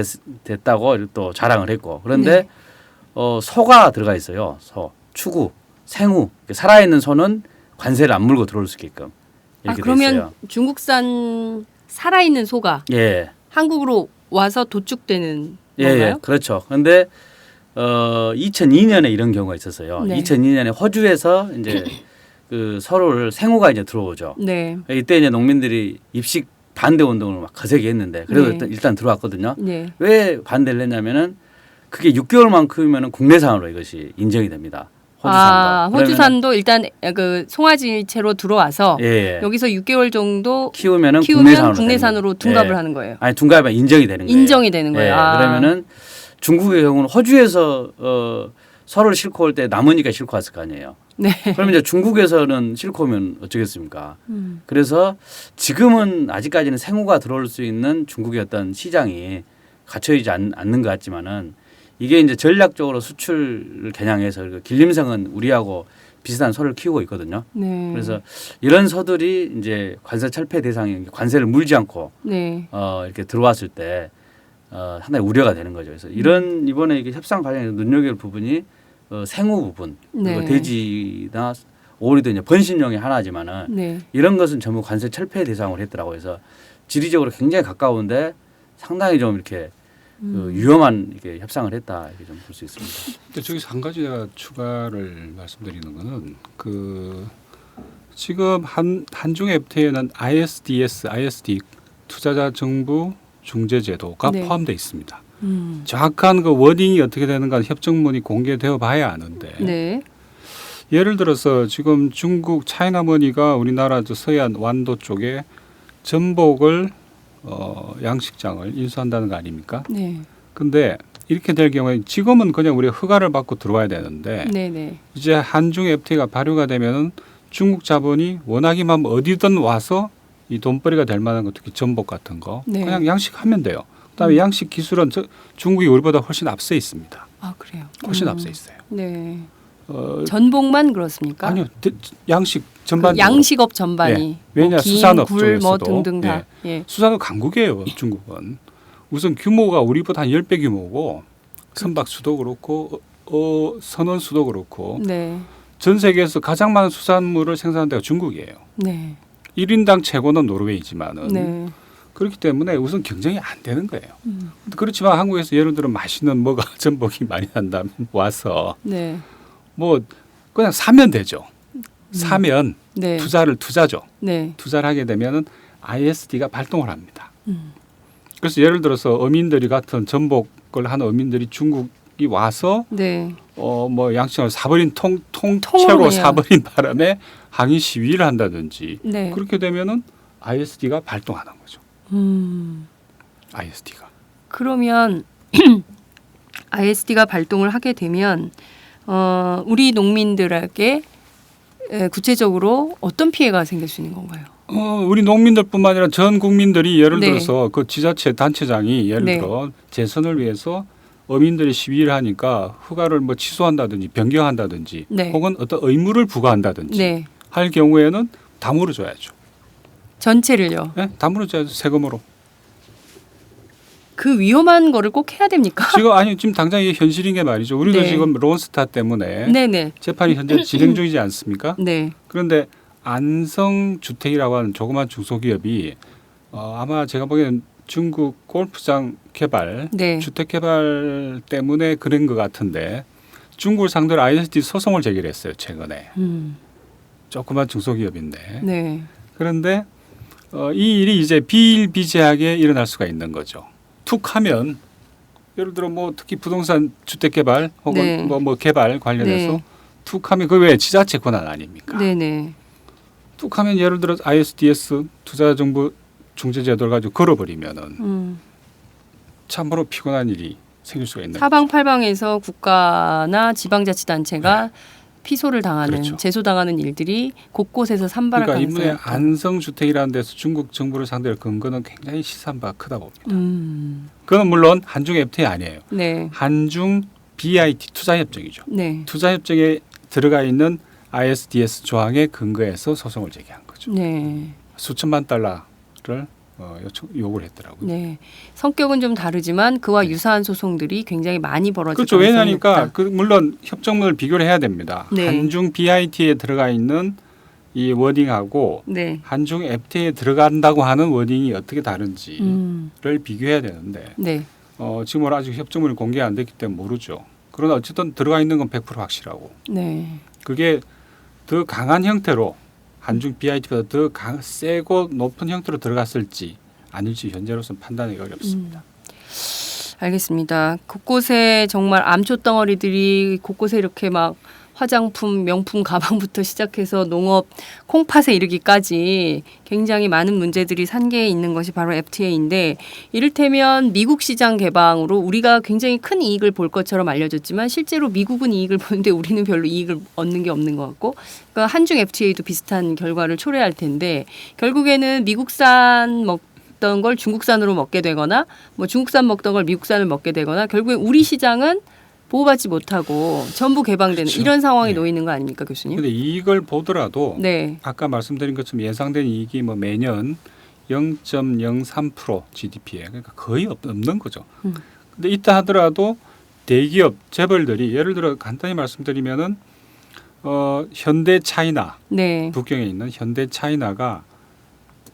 됐다고 또 자랑을 했고 그런데 네. 소가 들어가 있어요. 소, 추구, 생우 살아있는 소는 관세를 안 물고 들어올 수 있게끔 이렇게 돼 그러면 있어요. 중국산 살아있는 소가 예, 한국으로 와서 도축되는 예, 건가요? 그렇죠. 그런데 2002년에 이런 경우가 있었어요. 네. 2002년에 호주에서 이제 그 서로를 생우가 이제 들어오죠. 네. 이때 이제 농민들이 입식 반대 운동을 막 거세게 했는데 그래도 네. 일단 들어왔거든요. 네. 왜 반대를 했냐면은 그게 6개월만 크면은 국내산으로 이것이 인정이 됩니다. 호주산도. 호주산도 일단 그 송아지채로 들어와서 예, 예. 여기서 6개월 정도 키우면 국내산으로 되는 둔갑을 예. 하는 거예요. 아니 둔갑이 인정이 되는 거예요. 인정이 되는 거예요. 예. 아. 그러면은 중국의 경우는 호주에서 서를 싣고 올 때 남으니까 싣고 왔을 거 아니에요. 네. 그러면 이제 중국에서는 싣고 오면 어쩌겠습니까? 그래서 지금은 아직까지는 생우가 들어올 수 있는 중국의 어떤 시장이 갖춰지지 않는 것 같지만은 이게 이제 전략적으로 수출을 겨냥해서 길림성은 우리하고 비슷한 소를 키우고 있거든요. 네. 그래서 이런 소들이 이제 관세 철폐 대상이 관세를 물지 않고 네. 이렇게 들어왔을 때 상당히 우려가 되는 거죠. 그래서 이런 이번에 이게 협상 과정에서 눈여겨볼 부분이 생우 부분 그리고 네. 돼지나 오리도 이제 번식용의 하나지만은 네. 이런 것은 전부 관세 철폐 대상으로 했더라고요. 그래서 지리적으로 굉장히 가까운데 상당히 좀 이렇게 그 위험한 이렇게 협상을 했다 이렇게 좀 볼 수 있습니다. 근데 저기서 한 가지 제가 추가를 말씀드리는 거는 그 지금 한중 FTA에는 ISD 투자자 정부 중재 제도가 네. 포함되어 있습니다. 정확한 그 워딩이 어떻게 되는가 협정문이 공개되어 봐야 아는데 네. 예를 들어서 지금 중국 차이나머니가 우리나라 저 서해안 완도 쪽에 전복을 양식장을 인수한다는 거 아닙니까? 네. 근데 이렇게 될 경우에 지금은 그냥 우리가 허가를 받고 들어와야 되는데 네. 네. 이제 한중 FTA가 발효가 되면은 중국 자본이 원하기만 하면 어디든 와서 이 돈벌이가 될 만한 거 특히 전복 같은 거 네. 그냥 양식하면 돼요. 그다음에 양식 기술은 중국이 우리보다 훨씬 앞서 있습니다. 아, 그래요. 훨씬 앞서 있어요. 네. 전복만 그렇습니까? 아니요, 양식 전반 양식업 전반이 예. 왜냐, 뭐 김, 수산업 굴, 뭐 쪽에서도. 등등 다. 예. 수산업 강국이에요. 중국은 우선 규모가 우리보다 한 10배 규모고 선박수도 그렇고 선원수도 그렇고 네. 전 세계에서 가장 많은 수산물을 생산하는 데가 중국이에요. 네. 1인당 최고는 노르웨이지만은 네. 그렇기 때문에 우선 경쟁이 안 되는 거예요. 그렇지만 한국에서 예를 들어 맛있는 뭐가 전복이 많이 난다면 와서 네. 뭐 그냥 사면 되죠. 사면 네. 투자죠. 네. 투자를 하게 되면은 ISD가 발동을 합니다. 그래서 예를 들어서 어민들이 같은 전복을 하는 어민들이 중국이 와서 네. 뭐 양식을 사버린 통으로 통째로 그냥. 사버린 바람에 항의 시위를 한다든지 네. 그렇게 되면은 ISD가 발동하는 거죠. ISD가. 그러면 ISD가 발동을 하게 되면 우리 농민들에게 구체적으로 어떤 피해가 생길 수 있는 건가요? 우리 농민들뿐만 아니라 전 국민들이 예를 네. 들어서 그 지자체 단체장이 예를 네. 들어 재선을 위해서 어민들이 시위를 하니까 허가를 뭐 취소한다든지 변경한다든지 네. 혹은 어떤 의무를 부과한다든지 네. 할 경우에는 다 물어줘야죠. 전체를요. 네? 다 물어줘야죠. 세금으로. 그 위험한 거를 꼭 해야 됩니까? 지금 당장 이게 현실인 게 말이죠. 우리도 네. 지금 론스타 때문에 네네. 재판이 현재 진행 중이지 않습니까? 네. 그런데 안성주택이라고 하는 조그만 중소기업이 아마 제가 보기에는 중국 골프장 개발, 네. 주택 개발 때문에 그런 것 같은데 중국을 상대로 ISD 소송을 제기했어요. 최근에. 조그만 중소기업인데. 네. 그런데 이 일이 이제 비일비재하게 일어날 수가 있는 거죠. 툭하면 예를 들어 뭐 특히 부동산 주택 개발 혹은 네. 뭐 개발 관련해서 네. 툭하면 그 왜 지자체 권한 아닙니까? 네네. 툭하면 예를 들어 ISDS 투자정보 중재제도를 가지고 걸어버리면은 참으로 피곤한 일이 생길 수가 있는 거죠. 사방팔방에서 국가나 지방자치단체가 피소를 당하는, 그렇죠. 제소당하는 일들이 곳곳에서 산발할 그러니까 가능성이 이번에 있다. 안성주택이라는 데서 중국 정부를 상대로 근거는 굉장히 시사한 바가 크다 봅니다. 그 그건 물론 한중 FTA 아니에요. 네. 한중 BIT 투자협정이죠. 네. 투자협정에 들어가 있는 ISDS 조항에 근거해서 소송을 제기한 거죠. 네. 수천만 달러를 요구를 했더라고요. 네. 성격은 좀 다르지만 그와 유사한 소송들이 굉장히 많이 벌어질 그렇죠. 가능성이 왜냐하니까 있다. 물론 협정문을 비교를 해야 됩니다. 네. 한중 BIT에 들어가 있는 이 워딩하고 네. 한중 FTA에 들어간다고 하는 워딩이 어떻게 다른지를 음. 비교해야 되는데 네. 지금 아직 협정문이 공개 안 됐기 때문에 모르죠. 그러나 어쨌든 들어가 있는 건 100% 확실하고 네. 그게 더 강한 형태로 한중 BIT보다 더 세고 높은 형태로 들어갔을지 아닐지 현재로서는 판단하기 어렵습니다. 알겠습니다. 곳곳에 정말 암초 덩어리들이 곳곳에 이렇게 막 화장품, 명품 가방부터 시작해서 농업, 콩팥에 이르기까지 굉장히 많은 문제들이 산계에 있는 것이 바로 FTA인데 이를테면 미국 시장 개방으로 우리가 굉장히 큰 이익을 볼 것처럼 알려졌지만 실제로 미국은 이익을 보는데 우리는 별로 이익을 얻는 게 없는 것 같고 그러니까 한중 FTA도 비슷한 결과를 초래할 텐데 결국에는 미국산 먹던 걸 중국산으로 먹게 되거나 뭐 중국산 먹던 걸 미국산을 먹게 되거나 결국에 우리 시장은 보호받지 못하고 전부 개방되는 그렇죠. 이런 상황이 네. 놓이는 거 아닙니까 교수님? 그런데 이걸 보더라도 네. 아까 말씀드린 것처럼 예상된 이익이 뭐 매년 0.03% GDP에 그러니까 거의 없는 거죠. 근데 있다 하더라도 대기업 재벌들이 예를 들어 간단히 말씀드리면은 현대 차이나 네. 북경에 있는 현대 차이나가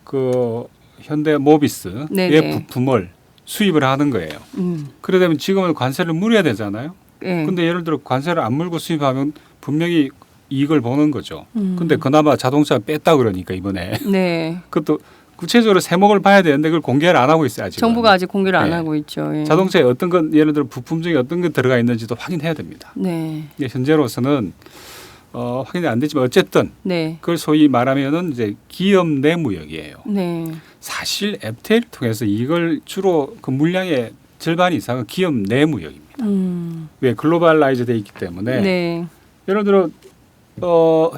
그 현대 모비스의 네네. 부품을 수입을 하는 거예요. 그러다 보면 지금은 관세를 물어야 되잖아요. 네. 근데 예를 들어 관세를 안 물고 수입하면 분명히 이익을 보는 거죠. 근데 그나마 자동차 뺐다 그러니까 이번에 네. 그것도 구체적으로 세목을 봐야 되는데 그걸 공개를 안 하고 있어요. 아직 정부가 아직 공개를 안 네. 하고 있죠. 예. 자동차에 어떤 건 예를 들어 부품 중에 어떤 게 들어가 있는지도 확인해야 됩니다. 네. 이게 현재로서는 확인이 안 되지만 어쨌든 네. 그걸 소위 말하면은 이제 기업 내 무역이에요. 네. 사실 FTA를 통해서 이걸 주로 그 물량의 절반 이상은 기업 내 무역입니다. 왜 글로벌라이즈 돼 있기 때문에 네. 예를 들어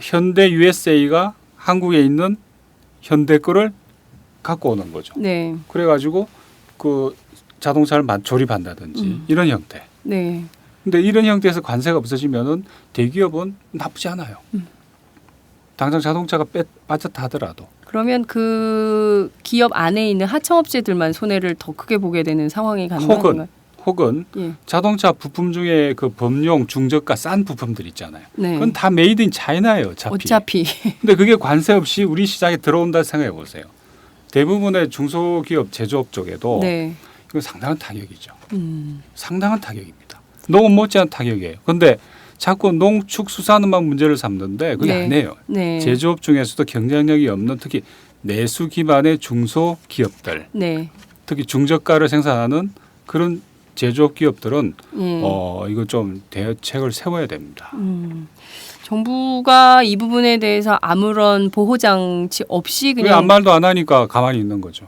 현대 USA가 한국에 있는 현대 거를 갖고 오는 거죠. 네. 그래가지고 그 자동차를 조립한다든지 이런 형태. 네. 근데 이런 형태에서 관세가 없어지면은 대기업은 나쁘지 않아요. 당장 자동차가 빠졌다 하더라도. 그러면 그 기업 안에 있는 하청업체들만 손해를 더 크게 보게 되는 상황이 가능한가요? 혹은 예. 자동차 부품 중에 그 범용 중저가 싼 부품들 있잖아요. 네. 그건 다 메이드 인 차이나예요. 어차피. 근데 그게 관세 없이 우리 시장에 들어온다 생각해 보세요. 대부분의 중소기업 제조업 쪽에도 네. 이거 상당한 타격이죠. 상당한 타격입니다. 농업 못지않은 타격이에요. 그런데 자꾸 농축수산업만 문제를 삼는데 그게 네. 아니에요. 네. 제조업 중에서도 경쟁력이 없는 특히 내수 기반의 중소기업들 네. 특히 중저가를 생산하는 그런 제조업 기업들은 예. 이거 좀 대책을 세워야 됩니다. 정부가 이 부분에 대해서 아무런 보호 장치 없이 왜 그냥 아무 말도 안 하니까 가만히 있는 거죠.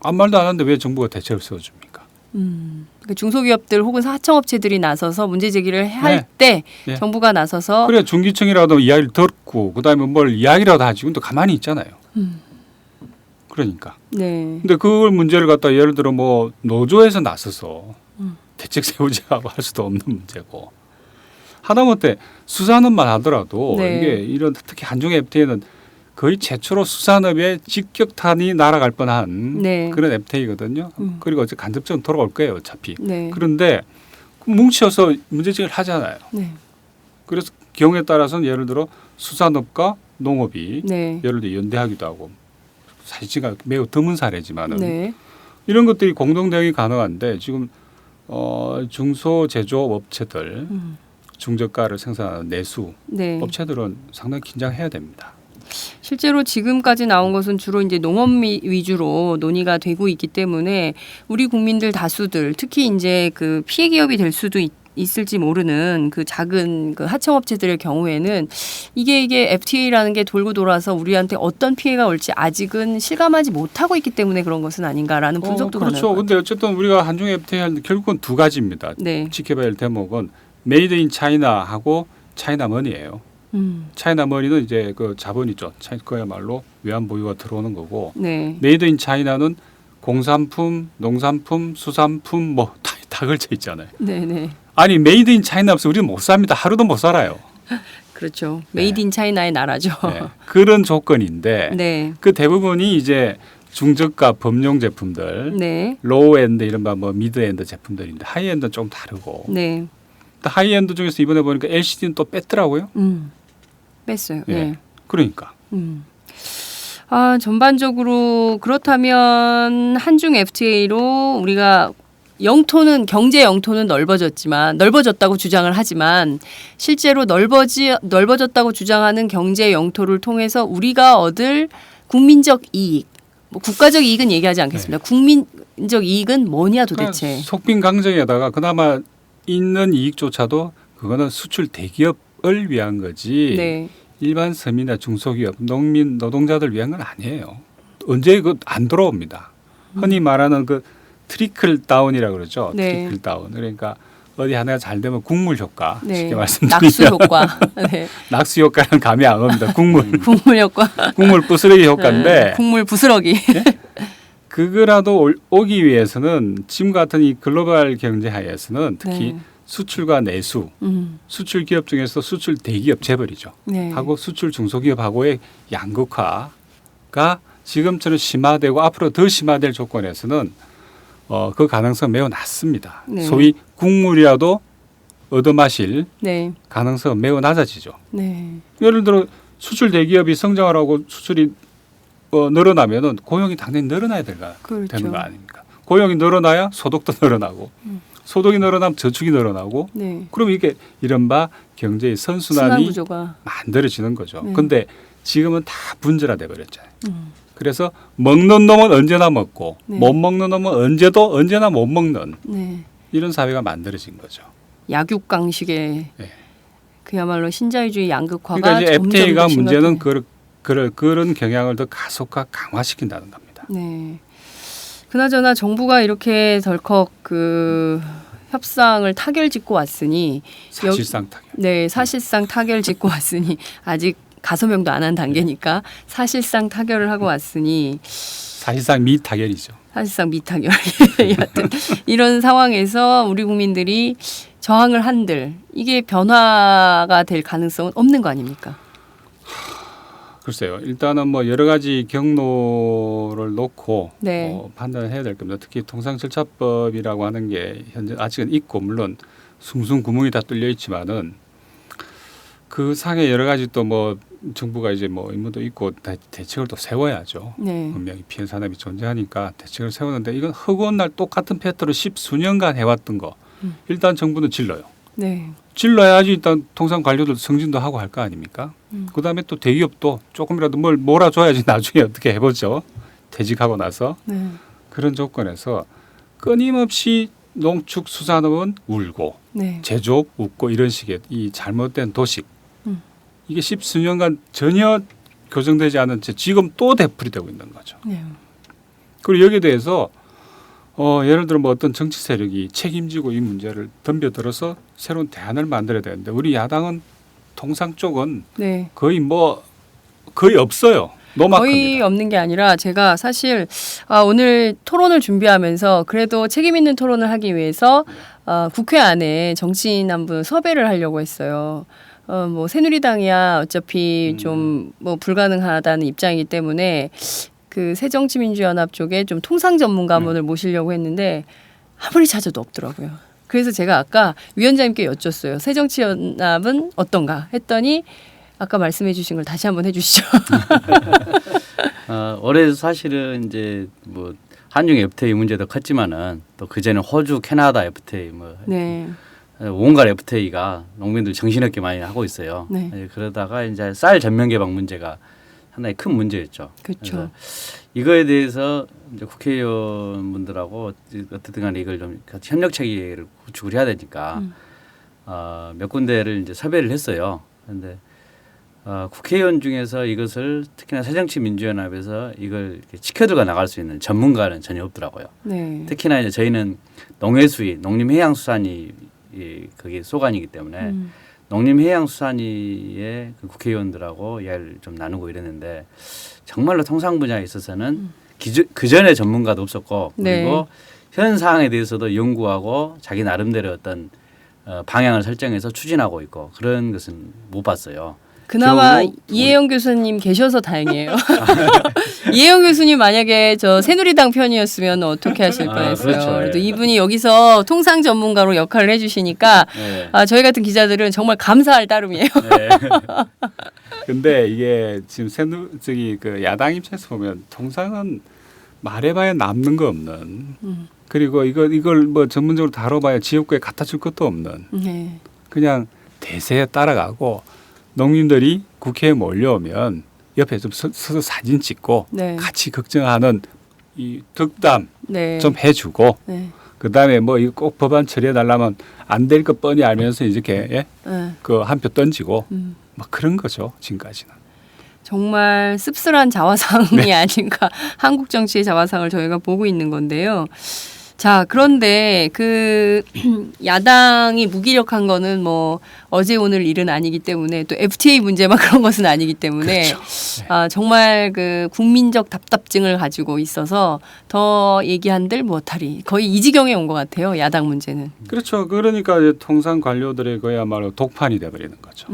아무 말도 안 하는데 왜 정부가 대책을 세워줍니까? 그러니까 중소기업들 혹은 하청업체들이 나서서 문제 제기를 할 네. 때 네. 정부가 나서서 그래 중기층이라도 이야기를 듣고 그다음에 뭘 이야기라도 하지. 근데 가만히 있잖아요. 그러니까. 네. 근데 그걸 문제를 갖다 예를 들어 뭐 노조에서 나서서 대책 세우자고 할 수도 없는 문제고 하다못해 수산업만 하더라도 네. 이게 이런 특히 한중 FTA는 거의 최초로 수산업에 직격탄이 날아갈 뻔한 네. 그런 FTA거든요. 그리고 어차피 간접적으로 돌아올 거예요, 어차피. 네. 그런데 뭉쳐서 문제제기를 하잖아요. 네. 그래서 경우에 따라서는 예를 들어 수산업과 농업이 네. 예를 들어 연대하기도 하고 사실 지금 매우 드문 사례지만은 네. 이런 것들이 공동 대응이 가능한데 지금 중소 제조업 업체들 중저가를 생산하는 내수 네. 업체들은 상당히 긴장해야 됩니다. 실제로 지금까지 나온 것은 주로 이제 농업 위주로 논의가 되고 있기 때문에 우리 국민들 다수들 특히 이제 그 피해 기업이 될 수도 있을지 모르는 그 작은 그 하청업체들의 경우에는 이게 FTA라는 게 돌고 돌아서 우리한테 어떤 피해가 올지 아직은 실감하지 못하고 있기 때문에 그런 것은 아닌가라는 분석도 그렇죠. 가능합니다. 근데 어쨌든 우리가 한중 FTA 할 때 결국은 두 가지입니다. 네. 지켜봐야 할 대목은 메이드 인 차이나하고 차이나 머니예요. 차이나 머니는 이제 그 자본이죠. 그야말로 외환 보유가 들어오는 거고 네. 메이드 인 차이나는 공산품, 농산품, 수산품 뭐 다 걸쳐 있잖아요. 네, 네. 아니 메이드 인 차이나 없으면 우리는 못 삽니다. 하루도 못 살아요. 그렇죠. 메이드 인 차이나의 나라죠. 네. 그런 조건인데 네. 그 대부분이 이제 중저가 범용 제품들, 네. 로우 엔드 이른바 뭐 미드 엔드 제품들인데 하이 엔드는 좀 다르고 네. 또 하이 엔드 중에서 이번에 보니까 LCD는 또 뺐더라고요. 뺐어요. 예. 네. 그러니까 전반적으로 그렇다면 한중 FTA로 우리가 경제 영토는 넓어졌다고 주장을 하지만 실제로 넓어졌다고 주장하는 경제 영토를 통해서 우리가 얻을 국민적 이익, 뭐 국가적 이익은 얘기하지 않겠습니다. 국민적 이익은 뭐냐 도대체. 그러니까 속빈 강정에다가 그나마 있는 이익조차도 그거는 수출 대기업을 위한 거지 네. 일반 서민이나 중소기업, 농민, 노동자들 위한 건 아니에요. 언제 그 안 돌아옵니다. 흔히 말하는 그 트리클 다운이라고 그러죠. 네. 트리클 다운. 그러니까 어디 하나가 잘 되면 국물 효과. 네. 쉽게 말씀드리면 낙수 효과. 네. 낙수 효과는 감이 안 옵니다. 국물 국물 효과. 국물 부스러기 효과인데 국물 부스러기. 그거라도 오기 위해서는 지금 같은 이 글로벌 경제 하에서는 특히 네. 수출과 내수, 수출 기업 중에서 수출 대기업 재벌이죠. 네. 하고 수출 중소기업하고의 양극화가 지금처럼 심화되고 앞으로 더 심화될 조건에서는 그 가능성 매우 낮습니다. 네. 소위 국물이라도 얻어마실 네. 가능성은 매우 낮아지죠. 네. 예를 들어 수출 대기업이 성장을 하고 수출이 늘어나면은 고용이 당연히 늘어나야 그렇죠. 되는 거 아닙니까? 고용이 늘어나야 소득도 늘어나고 소득이 늘어나면 저축이 늘어나고 네. 그럼 이게 이른바 경제의 순환 선순환이 구조가. 만들어지는 거죠. 네. 근데 지금은 다 분절화돼 버렸잖아요. 그래서 먹는 놈은 언제나 먹고 네. 못 먹는 놈은 언제나 못 먹는 네. 이런 사회가 만들어진 거죠. 약육강식의 네. 그야말로 신자유주의 양극화가 그러니까 이제 점점 FTA가 더 문제는 심각해요. 그런 경향을 더 가속화 강화시킨다는 겁니다. 네. 그나저나 정부가 이렇게 덜컥 그 협상을 타결짓고 왔으니 사실상 타결. 네, 사실상 타결짓고 왔으니 아직 가소명도 안 한 단계니까 사실상 타결을 하고 왔으니 사실상 미타결이죠. 사실상 미타결. 여하튼 이런 상황에서 우리 국민들이 저항을 한들 이게 변화가 될 가능성은 없는 거 아닙니까? 글쎄요. 일단은 뭐 여러 가지 경로를 놓고 네. 판단을 해야 될 겁니다. 특히 통상절차법이라고 하는 게 현재 아직은 있고 물론 숭숭 구멍이 다 뚫려 있지만은 그 상에 여러 가지 또 뭐 정부가 이제 뭐 의무도 있고 대책을 또 세워야죠. 네. 분명히 피해 산업이 존재하니까 대책을 세우는데 이건 허구한 날 똑같은 패턴으로 10수년간 해왔던 거 일단 정부는 질러요. 네. 질러야지 일단 통상 관료들 승진도 하고 할 거 아닙니까? 그다음에 또 대기업도 조금이라도 뭘 몰아줘야지 나중에 어떻게 해보죠. 퇴직하고 나서. 네. 그런 조건에서 끊임없이 농축수산업은 울고 네. 제조업 웃고 이런 식의 이 잘못된 도식 음. 이게 십수년간 전혀 교정되지 않은 채 지금 또 되풀이되고 있는 거죠. 네. 그리고 여기에 대해서 예를 들어 뭐 어떤 정치 세력이 책임지고 이 문제를 덤벼들어서 새로운 대안을 만들어야 되는데 우리 야당은 통상 쪽은 네. 거의 없어요. 거의 노마크입니다. 없는 게 아니라 제가 사실 오늘 토론을 준비하면서 그래도 책임 있는 토론을 하기 위해서 국회 안에 정치인 한 분 섭외를 하려고 했어요. 뭐 새누리당이야 어차피 좀 뭐 불가능하다는 입장이기 때문에 그 새정치민주연합 쪽에 좀 통상 전문가분을 모시려고 했는데 아무리 찾아도 없더라고요. 그래서 제가 아까 위원장님께 여쭸어요. 새정치연합은 어떤가 했더니 아까 말씀해 주신 걸 다시 한번 해주시죠. 올해 사실은 이제 뭐 한중 FTA 문제도 컸지만은 또 그전에 호주, 캐나다 FTA 뭐 네. 온갖 FTA가 농민들 정신없게 많이 하고 있어요. 네. 그러다가 이제 쌀 전면 개방 문제가 상당히 큰 문제였죠. 그렇죠. 이거에 대해서 이제 국회의원분들하고 어떻든 간에 이걸 좀 같이 협력 체계를 구축을 해야 되니까 몇 군데를 이제 섭외를 했어요. 그런데 국회의원 중에서 이것을 특히나 새정치민주연합에서 이걸 이렇게 지켜들고 나갈 수 있는 전문가는 전혀 없더라고요. 네. 특히나 이제 저희는 농해수위, 농림해양수산이 거기 소관이기 때문에 농림해양수산위의 그 국회의원들하고 이야기를 좀 나누고 이랬는데 정말로 통상 분야에 있어서는 그 전에 전문가도 없었고 네. 그리고 현 상황에 대해서도 연구하고 자기 나름대로 어떤 방향을 설정해서 추진하고 있고 그런 것은 못 봤어요. 그나마 겨우 이혜영 교수님 계셔서 다행이에요. 이혜영 교수님 만약에 저 새누리당 편이었으면 어떻게 하실 뻔했어요. 그렇죠. 그래도 예. 이분이 여기서 통상 전문가로 역할을 해주시니까 네. 저희 같은 기자들은 정말 감사할 따름이에요. 네. 근데 이게 지금 그 야당 입장에서 보면 통상은 말해봐야 남는 거 없는 그리고 이걸 뭐 전문적으로 다뤄봐야 지역구에 갖다 줄 것도 없는 네. 그냥 대세에 따라가고 농민들이 국회에 몰려오면 옆에 좀 서서 사진 찍고 네. 같이 걱정하는 이 덕담 네. 좀 해주고 네. 그다음에 뭐 이거 꼭 법안 처리해달라면 안 될 거 뻔히 알면서 이렇게 네. 그 한 표 던지고 막 그런 거죠 지금까지는. 정말 씁쓸한 자화상이 아닌가 한국 정치의 자화상을 저희가 보고 있는 건데요. 자, 그런데 그 야당이 무기력한 거는 뭐 어제 오늘 일은 아니기 때문에 또 FTA 문제만 그런 것은 아니기 때문에 그렇죠. 네. 정말 그 국민적 답답증을 가지고 있어서 더 얘기한들 못하리 거의 이 지경에 온 것 같아요. 야당 문제는. 그렇죠. 그러니까 이제 통상 관료들의 그야말로 독판이 돼버리는 거죠.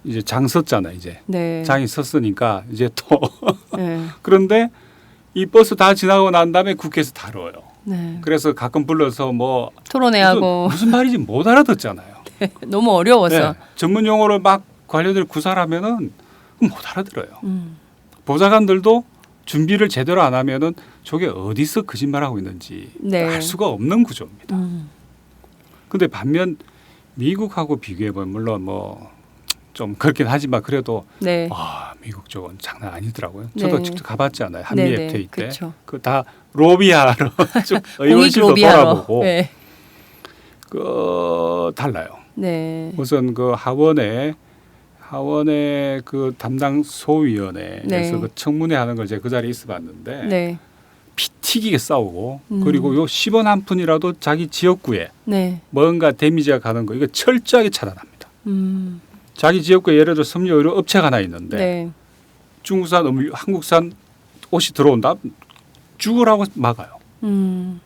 이제 장 섰잖아 이제. 네. 장이 섰으니까 이제 또 네. 그런데 이 버스 다 지나고 난 다음에 국회에서 다뤄요. 네. 그래서 가끔 불러서 뭐 토론회하고 무슨 말인지 못 알아듣잖아요. 너무 어려워서. 네. 전문 용어를 막 관료들 구사하면은 못 알아들어요. 보좌관들도 준비를 제대로 안 하면은 저게 어디서 거짓말하고 있는지 네. 알 수가 없는 구조입니다. 근데 반면 미국하고 비교해 보면 물론 뭐 좀 그렇긴 하지만 그래도 네. 미국 쪽은 장난 아니더라고요. 저도 네. 직접 가봤지 않아요. 한미 네네. FTA 때. 그쵸. 그 다 로비하러 쭉 공익 의원실도 로비하러. 돌아보고 네. 달라요. 네. 우선 그 하원에 그 담당 소위원회에서 네. 그 청문회 하는 걸 제가 그 자리에 있어봤는데 네. 피 튀기게 싸우고 그리고 요 10원 한 푼이라도 자기 지역구에 네. 뭔가 데미지가 가는 거 이거 철저하게 차단합니다. 자기 지역구에 예를 들어 섬유 의료 업체가 하나 있는데 네. 중국산 음료, 한국산 옷이 들어온다 죽으라고 막아요. 그럼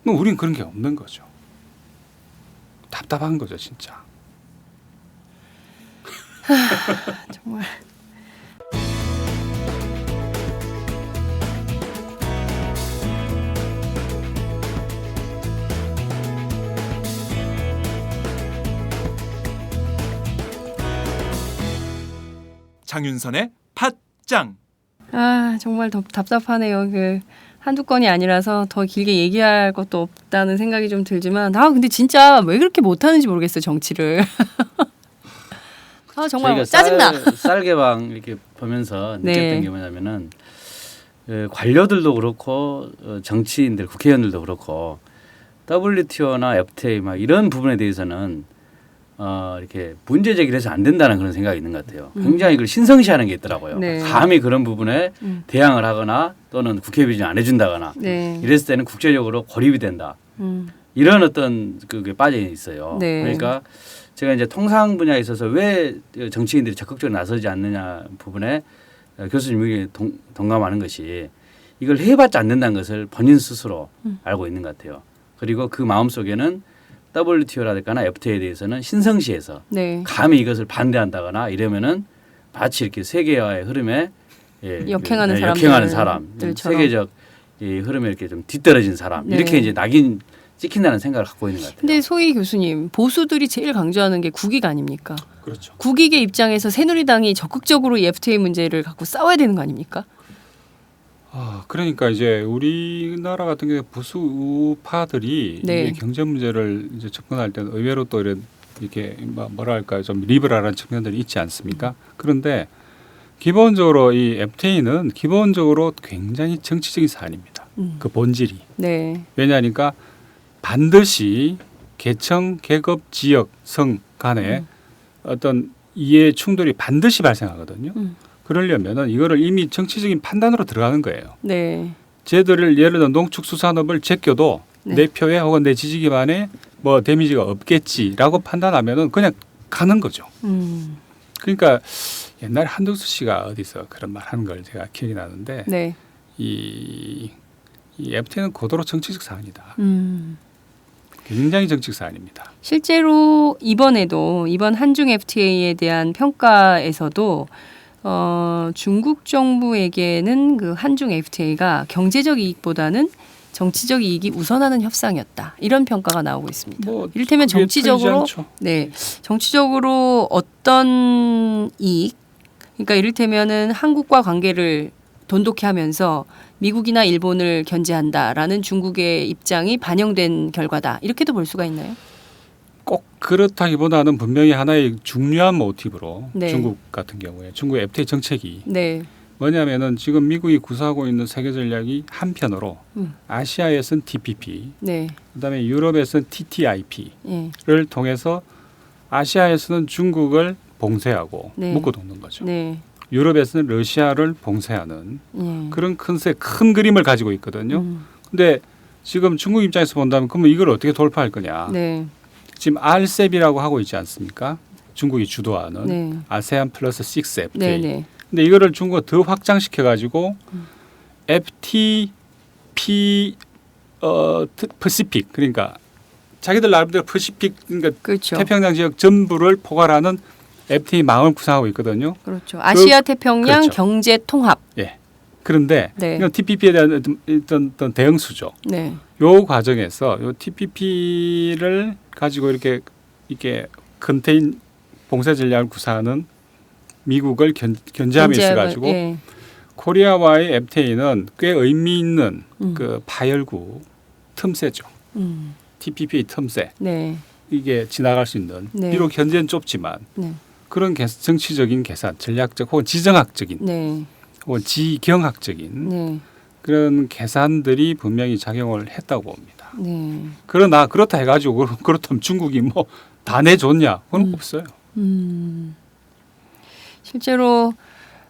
우리는 그런 게 없는 거죠. 답답한 거죠, 진짜. 정말. 장윤선의 팟짱. 정말 답답하네요. 그 한두 건이 아니라서 더 길게 얘기할 것도 없다는 생각이 좀 들지만 근데 진짜 왜 그렇게 못하는지 모르겠어요, 정치를. 정말 저희가 짜증나. 쌀 개방 이렇게 보면서 느꼈던 네. 게 뭐냐면은 관료들도 그렇고 정치인들, 국회의원들도 그렇고 WTO나 FTA 막 이런 부분에 대해서는 이렇게 문제 제기를 해서 안 된다는 그런 생각이 있는 것 같아요. 굉장히 이걸 신성시하는 게 있더라고요. 네. 감히 그런 부분에 대항을 하거나 또는 국회 비준 안 해준다거나 네. 이랬을 때는 국제적으로 고립이 된다. 이런 어떤 그게 빠져 있어요. 네. 그러니까 제가 이제 통상 분야에 있어서 왜 정치인들이 적극적으로 나서지 않느냐 부분에 교수님이 동감하는 것이 이걸 해봤자 안 된다는 것을 본인 스스로 알고 있는 것 같아요. 그리고 그 마음 속에는 WTO라든가 FTA에 대해서는 신성시해서 네. 감히 이것을 반대한다거나 이러면은 마치 이렇게 세계화의 흐름에 역행하는 역행하는 사람, 사람들처럼. 세계적 이 흐름에 이렇게 좀 뒤떨어진 사람 네. 이렇게 이제 낙인 찍힌다는 생각을 갖고 있는 것 같아요. 근데 소위 교수님, 보수들이 제일 강조하는 게 국익 아닙니까? 그렇죠. 국익의 입장에서 새누리당이 적극적으로 이 FTA 문제를 갖고 싸워야 되는 거 아닙니까? 그러니까 이제 우리나라 같은 경우에 보수 우파들이 네. 이 경제 문제를 이제 접근할 때는 의외로 또 이렇게 뭐랄까 좀 리버럴한 측면들이 있지 않습니까? 그런데 기본적으로 이 FTA는 기본적으로 굉장히 정치적인 사안입니다. 그 본질이. 네. 왜냐하니까 반드시 계층, 계급, 지역, 성 간에 어떤 이해 충돌이 반드시 발생하거든요. 그러려면은 이거를 이미 정치적인 판단으로 들어가는 거예요. 네. 쟤들을 예를 들어 농축수산업을 제껴도 네. 내 표에 혹은 내 지지 기반에 뭐 데미지가 없겠지라고 판단하면은 그냥 가는 거죠. 그러니까 옛날에 한덕수 씨가 어디서 그런 말 하는 걸 제가 기억이 나는데 네. 이 FTA는 고도로 정치적 사안이다. 음. 굉장히 정치적 사안입니다. 실제로 이번 한중 FTA에 대한 평가에서도 중국 정부에게는 그 한중 FTA가 경제적 이익보다는 정치적 이익이 우선하는 협상이었다. 이런 평가가 나오고 있습니다. 이를테면 그게 정치적으로 틀리지 않죠. 네, 정치적으로 어떤 이익, 그러니까 이를테면은 한국과 관계를 돈독히 하면서 미국이나 일본을 견제한다라는 중국의 입장이 반영된 결과다. 이렇게도 볼 수가 있나요? 꼭 그렇다기보다는 분명히 하나의 중요한 모티브로 네. 중국 같은 경우에 중국의 FTA 정책이 네, 뭐냐면은 지금 미국이 구사하고 있는 세계 전략이 한편으로 아시아에서는 TPP, 네, 그다음에 유럽에서는 TTIP를 예, 통해서 아시아에서는 중국을 봉쇄하고 네. 묶어놓는 거죠. 네, 유럽에서는 러시아를 봉쇄하는 예. 그런 큰 그림을 가지고 있거든요. 근데 지금 중국 입장에서 본다면 그러면 이걸 어떻게 돌파할 거냐. 네, 지금 RCEP이라고 하고 있지 않습니까? 중국이 주도하는 네, 아세안 플러스 6 FTA. 네, 네, 근데 이거를 중국가 더 확장시켜 가지고 FTP 퍼시픽 그러니까 자기들 나름대로 퍼시픽 그러니까 그렇죠. 태평양 지역 전부를 포괄하는 FTA 망을 구상하고 있거든요. 그렇죠. 아시아 태평양 그렇죠. 경제 통합. 예. 그런데 네. 이건 TPP에 대한 어떤 대응수죠. 네, 요 과정에서 요 TPP를 가지고 이렇게 컨테인 봉쇄 전략을 구사하는 미국을 견제함에 있어 가지고 예. 코리아와의 FTA는 꽤 의미 있는 그 파열구 틈새죠. TPP 틈새 네, 이게 지나갈 수 있는 네. 비록 현재는 좁지만 네, 그런 정치적인 계산, 전략적 혹은 지정학적인 네, 혹은 지경학적인 네, 그런 계산들이 분명히 작용을 했다고 봅니다. 네. 그러나 그렇다 해가지고 그렇다면 중국이 뭐 다 내줬냐? 그건 없어요. 실제로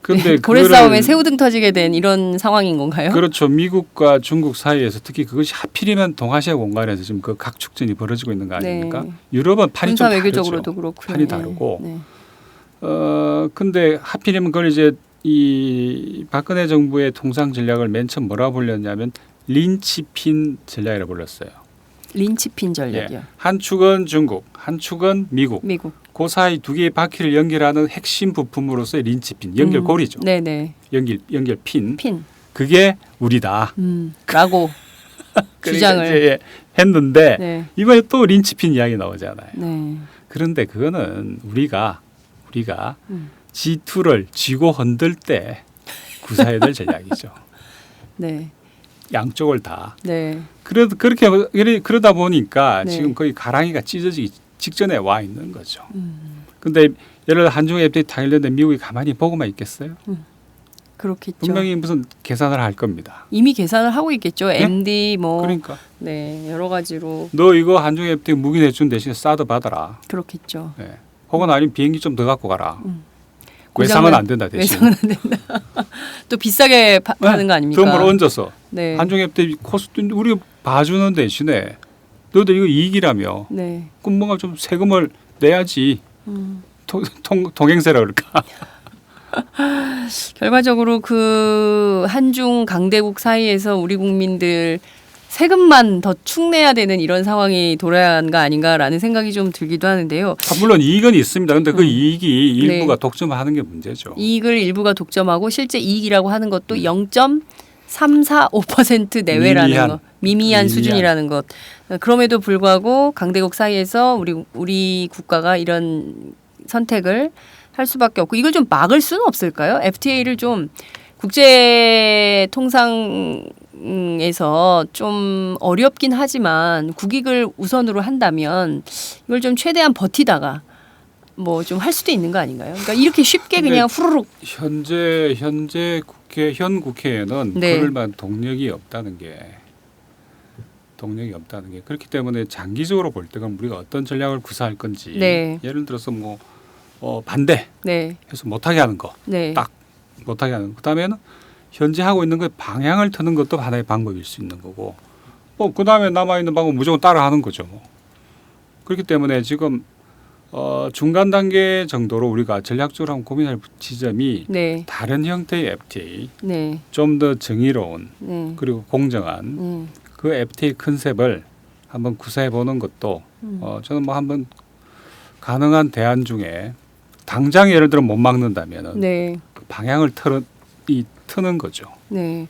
그런데 고래 싸움에 새우등 터지게 된 이런 상황인 건가요? 그렇죠. 미국과 중국 사이에서 특히 그것이 하필이면 동아시아 공간에서 지금 그 각축전이 벌어지고 있는 거 아닙니까? 네. 유럽은 판이 좀 군사 다르죠. 외교적으로도 그렇고요. 판이 다르고. 네. 근데 하필이면 그걸 이제 이 박근혜 정부의 통상 전략을 맨 처음 뭐라 불렸냐면 린치핀 전략이라고 불렀어요. 린치핀 전략이요. 예. 한 축은 중국, 한 축은 미국. 미국. 그 사이 두 개의 바퀴를 연결하는 핵심 부품으로서의 린치핀, 연결고리죠. 네네. 연결핀. 핀. 그게 우리다. 라고 주장을 이제 했는데 네. 이번에 또 린치핀 이야기 나오잖아요. 네. 그런데 그거는 우리가 G2를 쥐고 흔들 때 구사해야 될 전략이죠. 네. 양쪽을 다. 네. 그러다 보니까 네. 지금 거의 가랑이가 찢어지기 직전에 와 있는 거죠. 근데 예를 들어 한중 FTA 타결되는데 미국이 가만히 보고만 있겠어요? 그렇겠죠. 분명히 무슨 계산을 할 겁니다. 이미 계산을 하고 있겠죠. MD 뭐 그러니까 네, 여러 가지로 너 이거 한중 FTA 무기 대출 대신에 사드 받아라. 그렇겠죠. 네. 혹은 아니면 비행기 좀 더 갖고 가라. 고장은- 외상은 안 된다 대신. 외상은 안 된다. 또 비싸게 하는 거 아닙니까? 덤을 얹어서 네. 한중 FTA 코스트 우리 봐주는 대신에 너도 이거 이익이라며 네. 그럼 뭔가 좀 세금을 내야지. 통행세라 그럴까? 결과적으로 그 한중 강대국 사이에서 우리 국민들 세금만 더 축내야 되는 이런 상황이 돌아간 거 아닌가라는 생각이 좀 들기도 하는데요. 물론 이익은 있습니다. 그런데 그 이익이 일부가 네. 독점하는 게 문제죠. 이익을 일부가 독점하고 실제 이익이라고 하는 것도 0.345% 내외라는 미미한. 거, 미미한 수준이라는 것. 그럼에도 불구하고 강대국 사이에서 우리 국가가 이런 선택을 할 수밖에 없고 이걸 좀 막을 수는 없을까요? FTA를 좀 국제 통상에서 좀 어렵긴 하지만 국익을 우선으로 한다면 이걸 좀 최대한 버티다가 뭐 좀 할 수도 있는 거 아닌가요? 그러니까 이렇게 쉽게 근데 그냥 후루룩 현재 현 국회에는 네. 그럴 만한 동력이 없다는 게 그렇기 때문에 장기적으로 볼 때는 우리가 어떤 전략을 구사할 건지 네. 예를 들어서 뭐 반대 네, 해서 못하게 하는 거 네, 딱 못하게 하는 거. 그다음에는 현재 하고 있는 거 방향을 트는 것도 하나의 방법일 수 있는 거고 그다음에 남아 있는 방법 무조건 따라하는 거죠. 뭐. 그렇기 때문에 지금 중간 단계 정도로 우리가 전략적으로 한번 고민할 지점이 네, 다른 형태의 FTA 네, 좀 더 정의로운 네, 그리고 공정한 그 FTA 컨셉을 한번 구사해 보는 것도 저는 뭐 한번 가능한 대안 중에 당장 예를 들어 못 막는다면은 네. 그 방향을 트는 거죠. 네.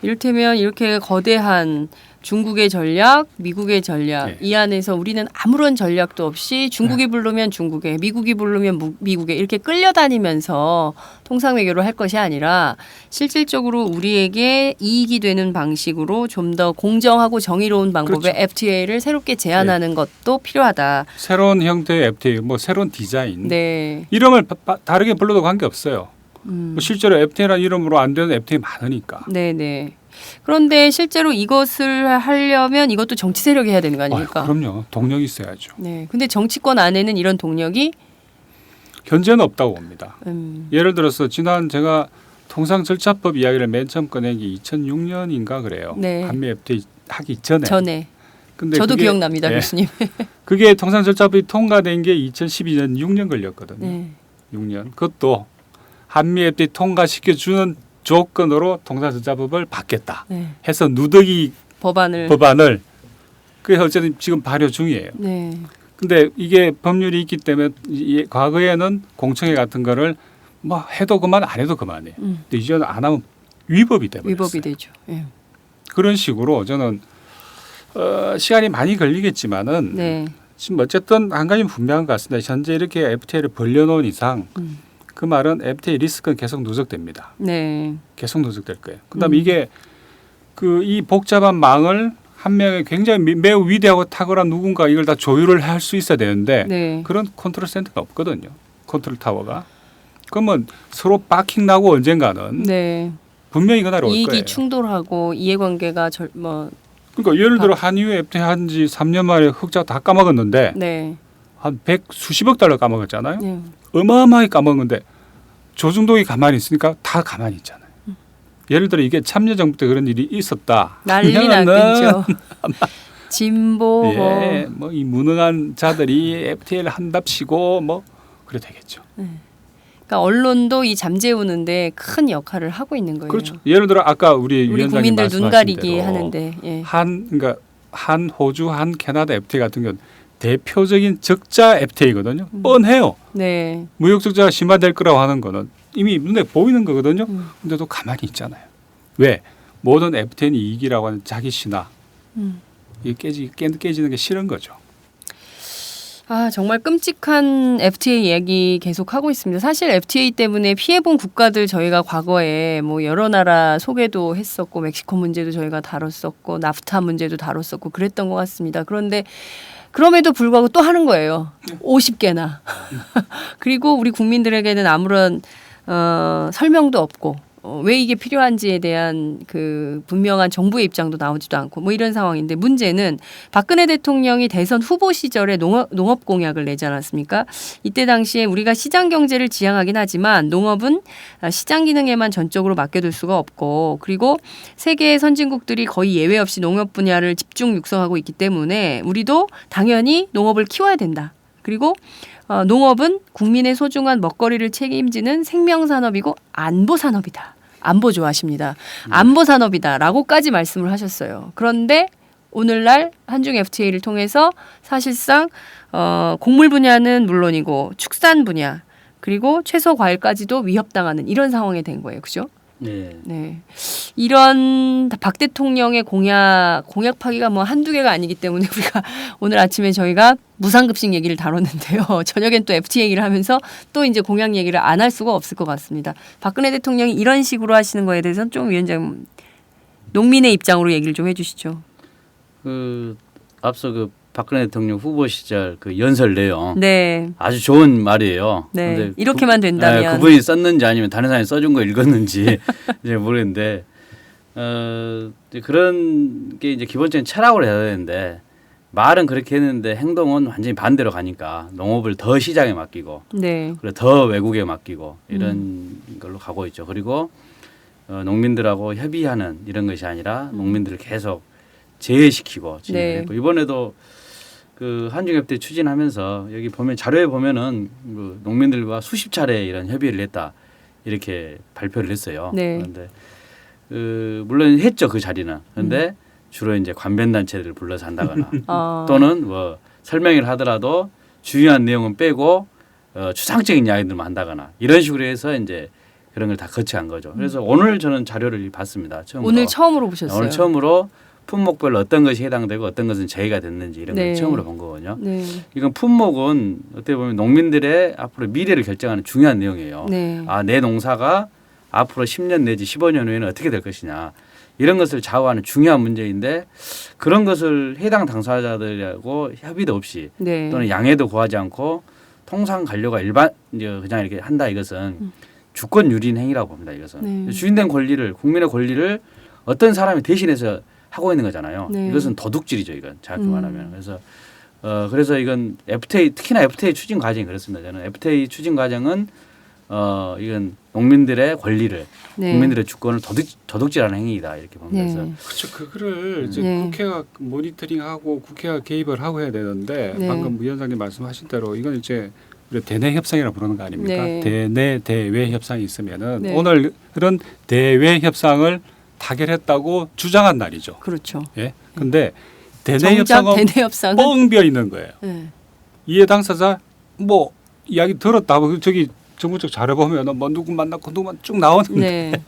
이를테면 이렇게 거대한 중국의 전략, 미국의 전략 네. 이 안에서 우리는 아무런 전략도 없이 중국이 부르면 중국에, 미국이 부르면 미국에 이렇게 끌려다니면서 통상외교를 할 것이 아니라 실질적으로 우리에게 이익이 되는 방식으로 좀 더 공정하고 정의로운 방법의 그렇죠. FTA를 새롭게 제안하는 것도 필요하다. 새로운 형태의 FTA, 뭐 새로운 디자인 네. 이름을 다르게 불러도 관계 없어요. 뭐 실제로 FTA라는 이름으로 안 되는 FTA 많으니까. 네, 네. 그런데 실제로 이것을 하려면 이것도 정치 세력이 해야 되는 거 아닙니까? 그럼요. 동력이 있어야죠. 네. 근데 정치권 안에는 이런 동력이 현재는 없다고 봅니다. 예를 들어서 지난 제가 통상절차법 이야기를 맨 처음 꺼낸 게 2006년인가 그래요. 네. 한미 FTA 하기 전에. 전에 근데 저도 그게- 기억납니다, 예, 교수님. 그게 통상절차법이 통과된 게 2012년 6년 걸렸거든요. 네. 6년. 그것도 한미 FTA 통과시켜주는 조건으로 통상절차법을 받겠다 네. 해서 누더기 법안을 법안을 그래서 어쨌든 지금 발효 중이에요. 네. 근데 이게 법률이 있기 때문에 과거에는 공청회 같은 거를 뭐 해도 그만 안 해도 그만이에요. 근데 이제는 안 하면 위법이 돼버렸어요. 위법이 되죠. 예. 그런 식으로 저는 시간이 많이 걸리겠지만은 네. 지금 어쨌든 한 가지는 분명한 것 같습니다. 현재 이렇게 FTA를 벌려놓은 이상 그 말은 FTA 리스크는 계속 누적됩니다. 네. 계속 누적될 거예요. 그다음에 이게 이 복잡한 망을 한 명의 굉장히 매우 위대하고 탁월한 누군가 이걸 다 조율을 할 수 있어야 되는데 네. 그런 컨트롤 센터가 없거든요. 컨트롤 타워가. 그러면 서로 빡킹 나고 언젠가는 네. 분명히 그날 올 이익이 거예요. 충돌하고 이해관계가 그러니까 예를 들어 한유 FTA 한지 3년 만에 흑자 다 까먹었는데 네. 한 수십억 달러 까먹었잖아요. 네. 어마어마하게 까먹었는데 조중동이 가만히 있으니까 다 가만히 있잖아요. 예를 들어 이게 참여정부 때 그런 일이 있었다. 난리 하면은 났겠죠. 진보 예, 뭐 이 무능한 자들이 FTA를 한답시고 뭐 그래 되겠죠. 그러니까 언론도 이 잠재우는데 큰 역할을 하고 있는 거예요. 그렇죠. 예를 들어 아까 우리 우리 위원장님 국민들 눈 말씀하신 가리기 대로 하는데. 예. 그러니까 한 호주, 한 캐나다 FTA 같은 경우는 대표적인 적자 FTA거든요. 뻔해요. 네. 무역 적자가 심화될 거라고 하는 거는 이미 눈에 보이는 거거든요. 근데도 가만히 있잖아요. 왜? 모든 FTA는 이익이라고 하는 자기 신화. 이게 깨지는 게 싫은 거죠. 아, 정말 끔찍한 FTA 이야기 계속 하고 있습니다. 사실 FTA 때문에 피해본 국가들 저희가 과거에 뭐 여러 나라 소개도 했었고 멕시코 문제도 저희가 다뤘었고 나프타 문제도 다뤘었고 그랬던 것 같습니다. 그런데 그럼에도 불구하고 또 하는 거예요. 50개나. 그리고 우리 국민들에게는 아무런 설명도 없고 왜 이게 필요한지에 대한 그 분명한 정부의 입장도 나오지도 않고 뭐 이런 상황인데 문제는 박근혜 대통령이 대선 후보 시절에 농업 공약을 내지 않았습니까? 이때 당시에 우리가 시장 경제를 지향하긴 하지만 농업은 시장 기능에만 전적으로 맡겨둘 수가 없고 그리고 세계 선진국들이 거의 예외 없이 농업 분야를 집중 육성하고 있기 때문에 우리도 당연히 농업을 키워야 된다. 그리고 농업은 국민의 소중한 먹거리를 책임지는 생명산업이고 안보산업이다. 안보 좋아하십니다. 안보산업이다라고까지 말씀을 하셨어요. 그런데 오늘날 한중 FTA를 통해서 사실상 곡물 분야는 물론이고 축산 분야 그리고 채소 과일까지도 위협당하는 이런 상황이 된 거예요. 그죠? 네. 네. 이런 박 대통령의 공약 파기가 뭐 한두 개가 아니기 때문에 우리가 오늘 아침에 저희가 무상급식 얘기를 다뤘는데요. 저녁엔 또 FTA 얘기를 하면서 또 이제 공약 얘기를 안 할 수가 없을 것 같습니다. 박근혜 대통령이 이런 식으로 하시는 거에 대해서는 좀 위원장 농민의 입장으로 얘기를 좀 해주시죠. 앞서 박근혜 대통령 후보 시절 그 연설 내용 네. 아주 좋은 말이에요. 네. 근데 이렇게만 된다면. 그분이 썼는지 아니면 다른 사람이 써준 거 읽었는지 이제 모르겠는데 이제 그런 게 이제 기본적인 철학으로 해야 되는데 말은 그렇게 했는데 행동은 완전히 반대로 가니까 농업을 더 시장에 맡기고 네. 그리고 더 외국에 맡기고 이런 걸로 가고 있죠. 그리고 농민들하고 협의하는 이런 것이 아니라 농민들을 계속 제외시키고 진행했고 이번에도 그 한중 FTA 추진하면서 여기 보면 자료에 보면은 그 농민들과 수십 차례 이런 협의를 했다 이렇게 발표를 했어요. 네. 그런데 물론 했죠 그 자리는. 그런데 주로 이제 관변 단체들을 불러서 한다거나 또는 뭐 설명을 하더라도 중요한 내용은 빼고 추상적인 이야기들만 한다거나 이런 식으로 해서 이제 그런 걸 다 거쳐간 거죠. 그래서 오늘 저는 자료를 봤습니다. 처음으로. 오늘 처음으로 보셨어요. 오늘 처음으로 품목별로 어떤 것이 해당되고 어떤 것은 제외가 됐는지 이런 걸 처음으로 본 거거든요. 네. 이건 품목은 어떻게 보면 농민들의 앞으로 미래를 결정하는 중요한 내용이에요. 네. 내 농사가 앞으로 10년 내지 15년 후에는 어떻게 될 것이냐. 이런 것을 좌우하는 중요한 문제인데 그런 것을 해당 당사자들하고 협의도 없이 네. 또는 양해도 구하지 않고 통상 관료가 일반 이제 그냥 이렇게 한다 이것은 주권 유린 행위라고 봅니다. 이것은 주인된 권리를 국민의 권리를 어떤 사람이 대신해서 하고 있는 거잖아요. 네. 이것은 도둑질이죠. 이건 정확히 말하면. 그래서 이건 FTA 특히나 FTA 추진 과정이 그렇습니다. 저는 FTA 추진 과정은 이건 농민들의 권리를 국민들의 주권을 도둑질하는 행위이다 이렇게 봅니다. 그래서 그렇죠. 그거를 이제 국회가 모니터링하고 국회가 개입을 하고 해야 되는데 방금 위원장님 말씀하신 대로 이건 이제 우리 대내 협상이라고 부르는 거 아닙니까? 대내 대외 협상이 있으면은 오늘은 대외 협상을 타결했다고 주장한 날이죠. 그렇죠. 예. 근데 대내 협상은 뻥 비어 있는 거예요. 이해 당사자 뭐 이야기 들었다고 저기 정부 쪽 자료 보면은 뭐 누구 만났고 누구만 쭉 나오는데.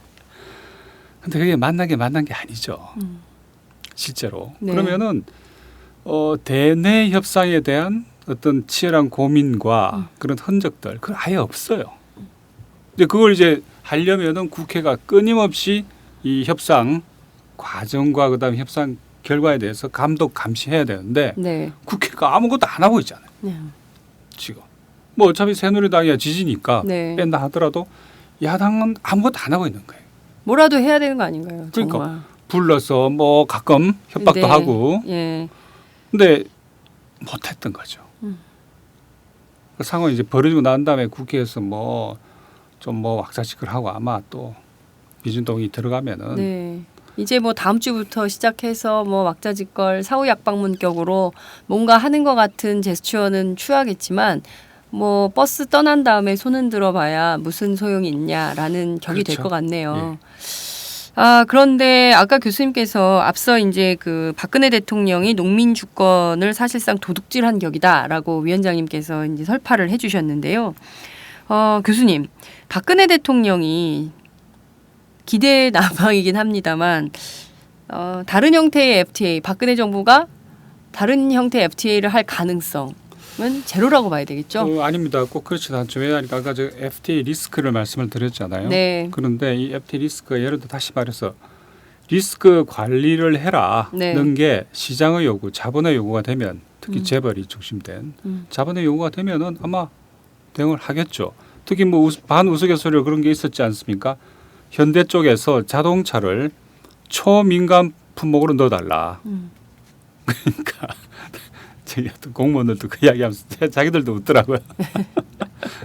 근데 그게 만난 게 아니죠. 실제로. 그러면은 대내 협상에 대한 어떤 치열한 고민과 그런 흔적들 그건 아예 없어요. 근데 그걸 이제 하려면은 국회가 끊임없이 이 협상 과정과 그다음에 협상 결과에 대해서 감독 감시해야 되는데 국회가 아무것도 안 하고 있잖아요. 지금 뭐 어차피 새누리당이야 지지니까 뺀다 하더라도 야당은 아무것도 안 하고 있는 거예요. 뭐라도 해야 되는 거 아닌가요? 그러니까 정말. 불러서 뭐 가끔 협박도 하고 근데 못했던 거죠. 그 상황이 이제 벌어지고 난 다음에 국회에서 뭐 좀 왁자지껄 하고 아마 또 비준동이 들어가면은 이제 뭐 다음 주부터 시작해서 뭐 왁자지껄 사후 약방문격으로 뭔가 하는 것 같은 제스처는 취하겠지만 뭐 버스 떠난 다음에 손은 들어봐야 무슨 소용이 있냐라는 격이 될 것 같네요. 그런데 아까 교수님께서 앞서 이제 그 박근혜 대통령이 농민 주권을 사실상 도둑질한 격이다라고 위원장님께서 이제 설파를 해주셨는데요. 교수님, 박근혜 대통령이 기대 남방이긴 합니다만 다른 형태의 FTA, 박근혜 정부가 다른 형태의 FTA를 할 가능성은 제로라고 봐야 되겠죠? 아닙니다. 꼭 그렇지는 않죠. 왜냐하면 아까 저 FTA 리스크를 말씀을 드렸잖아요. 그런데 이 FTA 리스크가 예를 들어 다시 말해서 리스크 관리를 해라는 게 시장의 요구, 자본의 요구가 되면 특히 재벌이 중심된 자본의 요구가 되면은 아마 대응을 하겠죠. 특히 뭐 반우스갯소리로 그런 게 있었지 않습니까? 현대 쪽에서 자동차를 초민간 품목으로 넣어달라. 그러니까 저희 공무원들도 그 이야기하면서 자기들도 웃더라고요.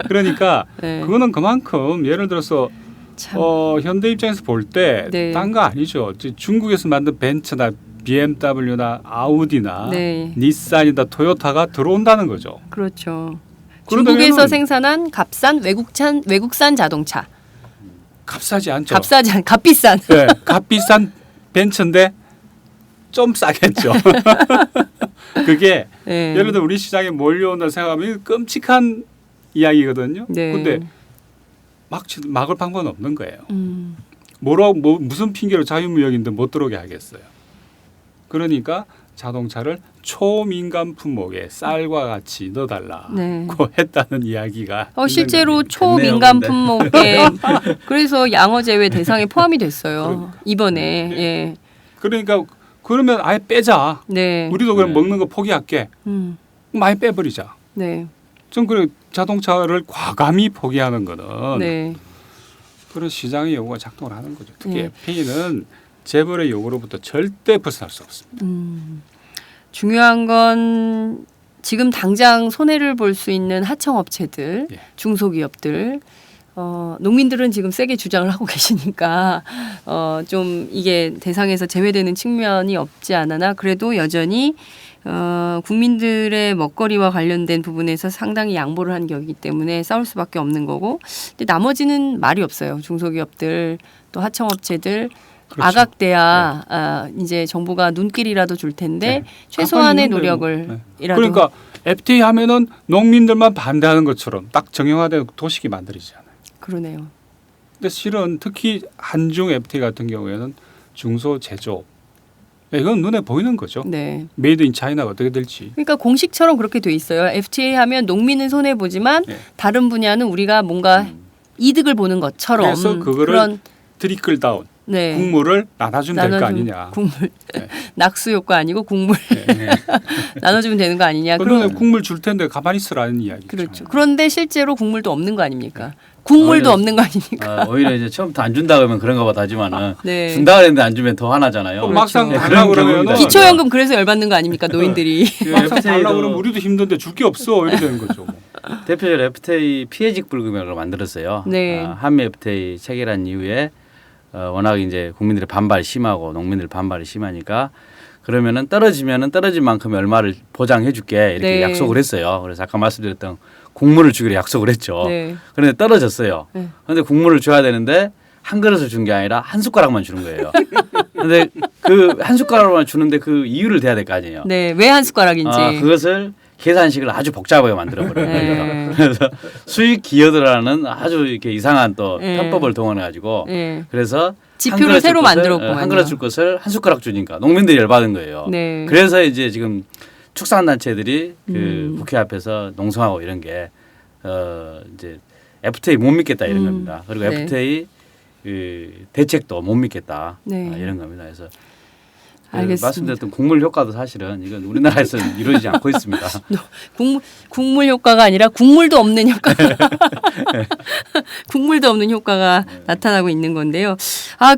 그러니까 네. 그거는 그만큼 예를 들어서 참. 현대 입장에서 볼 때 딴 거 네. 아니죠. 중국에서 만든 벤츠나 BMW나 아우디나 네. 닛산이나 토요타가 들어온다는 거죠. 그렇죠. 그러다면은 중국에서 생산한 값싼 외국산 자동차. 값싸지 않죠. 값비싼. 네, 값비싼 벤츠인데 좀 싸겠죠. 그게 네. 예를 들어 우리 시장에 몰려온다 생각하면 끔찍한 이야기거든요. 네. 근데 막을 방법은 없는 거예요. 음. 무슨 핑계로 자유무역인데 못 들어오게 하겠어요. 그러니까 자동차를 초민간 품목에 쌀과 같이 넣어달라고 네. 했다는 이야기가 있는 실제로 겁니다. 초민간 근데. 품목에 그래서 양어 제외 대상에 포함이 됐어요. 그러니까. 이번에. 예. 그러니까 그러면 아예 빼자. 네. 우리도 그럼 네. 먹는 거 포기할게. 음. 많이 빼버리자. 네. 좀 그래 자동차를 과감히 포기하는 거는 네. 그런 시장의 요구가 작동을 하는 거죠. 특히 네. FTA는 재벌의 요구로부터 절대 벗어날 수 없습니다. 중요한 건 지금 당장 손해를 볼 수 있는 하청업체들, 예. 중소기업들, 농민들은 지금 세게 주장을 하고 계시니까 좀 이게 대상에서 제외되는 측면이 없지 않으나 그래도 여전히 국민들의 먹거리와 관련된 부분에서 상당히 양보를 한 격이기 때문에 싸울 수밖에 없는 거고, 근데 나머지는 말이 없어요. 중소기업들 또 하청업체들. 그렇죠. 아각돼야 이제 정부가 눈길이라도 줄 텐데 네. 최소한의 가만히 있는 노력을 거예요. 이라도. 그러니까 FTA 하면은 농민들만 반대하는 것처럼 딱 정형화된 도식이 만들어지지 않아요. 그러네요. 근데 실은 특히 한중 FTA 같은 경우에는 중소 제조업 이건 눈에 보이는 거죠. 네. 메이드 인 차이나가 어떻게 될지. 그러니까 공식처럼 그렇게 돼 있어요. FTA 하면 농민은 손해 보지만 네. 다른 분야는 우리가 뭔가 이득을 보는 것처럼 그래서 그거를 그런 트리클 다운 네. 국물을 나눠주면 될 거 아니냐. 국물 네. 낙수 효과 아니고 국물 네. 나눠주면 되는 거 아니냐. 그러면 국물 줄 텐데 가만히 있으라는 이야기죠. 그렇죠. 그런데 실제로 국물도 없는 거 아닙니까? 국물도 오히려- 없는 거 아닙니까? 오히려 이제 처음부터 안 준다 그러면 그런가 보다 하지만은 네. 준다 그랬는데 안 주면 더 화나잖아요. 또 막상 그렇죠. 달라고 그런 그러면은 경우입니다. 기초연금 그래서 열받는 거 아닙니까? 노인들이. 막상 FTA 도 달라고 그러면 우리도 힘든데 줄 게 없어 이렇게 되는 거죠. 뭐. 대표적으로 FTA 피해직 불금액을 만들었어요. 네. 한미 FTA 체결한 이후에 워낙 이제 국민들의 반발이 심하고 농민들 반발이 심하니까 그러면은 떨어지면은 떨어진 만큼 얼마를 보장해줄게 이렇게 네. 약속을 했어요. 그래서 아까 말씀드렸던 국물을 주기로 약속을 했죠. 네. 그런데 떨어졌어요. 네. 그런데 국물을 줘야 되는데 한 그릇을 준 게 아니라 한 숟가락만 주는 거예요. 그런데 그 한 숟가락만 주는데 그 이유를 대야 될 거 아니에요. 네. 왜 한 숟가락인지. 그것을 계산식을 아주 복잡하게 만들어 버려요. 네. 그래서 수익 기여들하는 아주 이렇게 이상한 또 네. 편법을 동원해 가지고 네. 그래서 지표를 한 그릇 줄 새로 것을- 만들었구만요. 한 그릇 줄 것을 한 숟가락 주니까 농민들이 열받은 거예요. 네. 그래서 이제 지금 축산단체들이 그 국회 앞에서 농성하고 이런 게 이제 FTA 못 믿겠다 이런 겁니다. 그리고 네. FTA 그 대책도 못 믿겠다 네. 이런 겁니다. 그래서 알겠습니다. 말씀드렸던 국물 효과도 사실은 이건 우리나라에서는 이루어지지 않고 있습니다. 국물 효과가 아니라 국물도 없는 효과. 국물도 없는 효과가 나타나고 있는 건데요.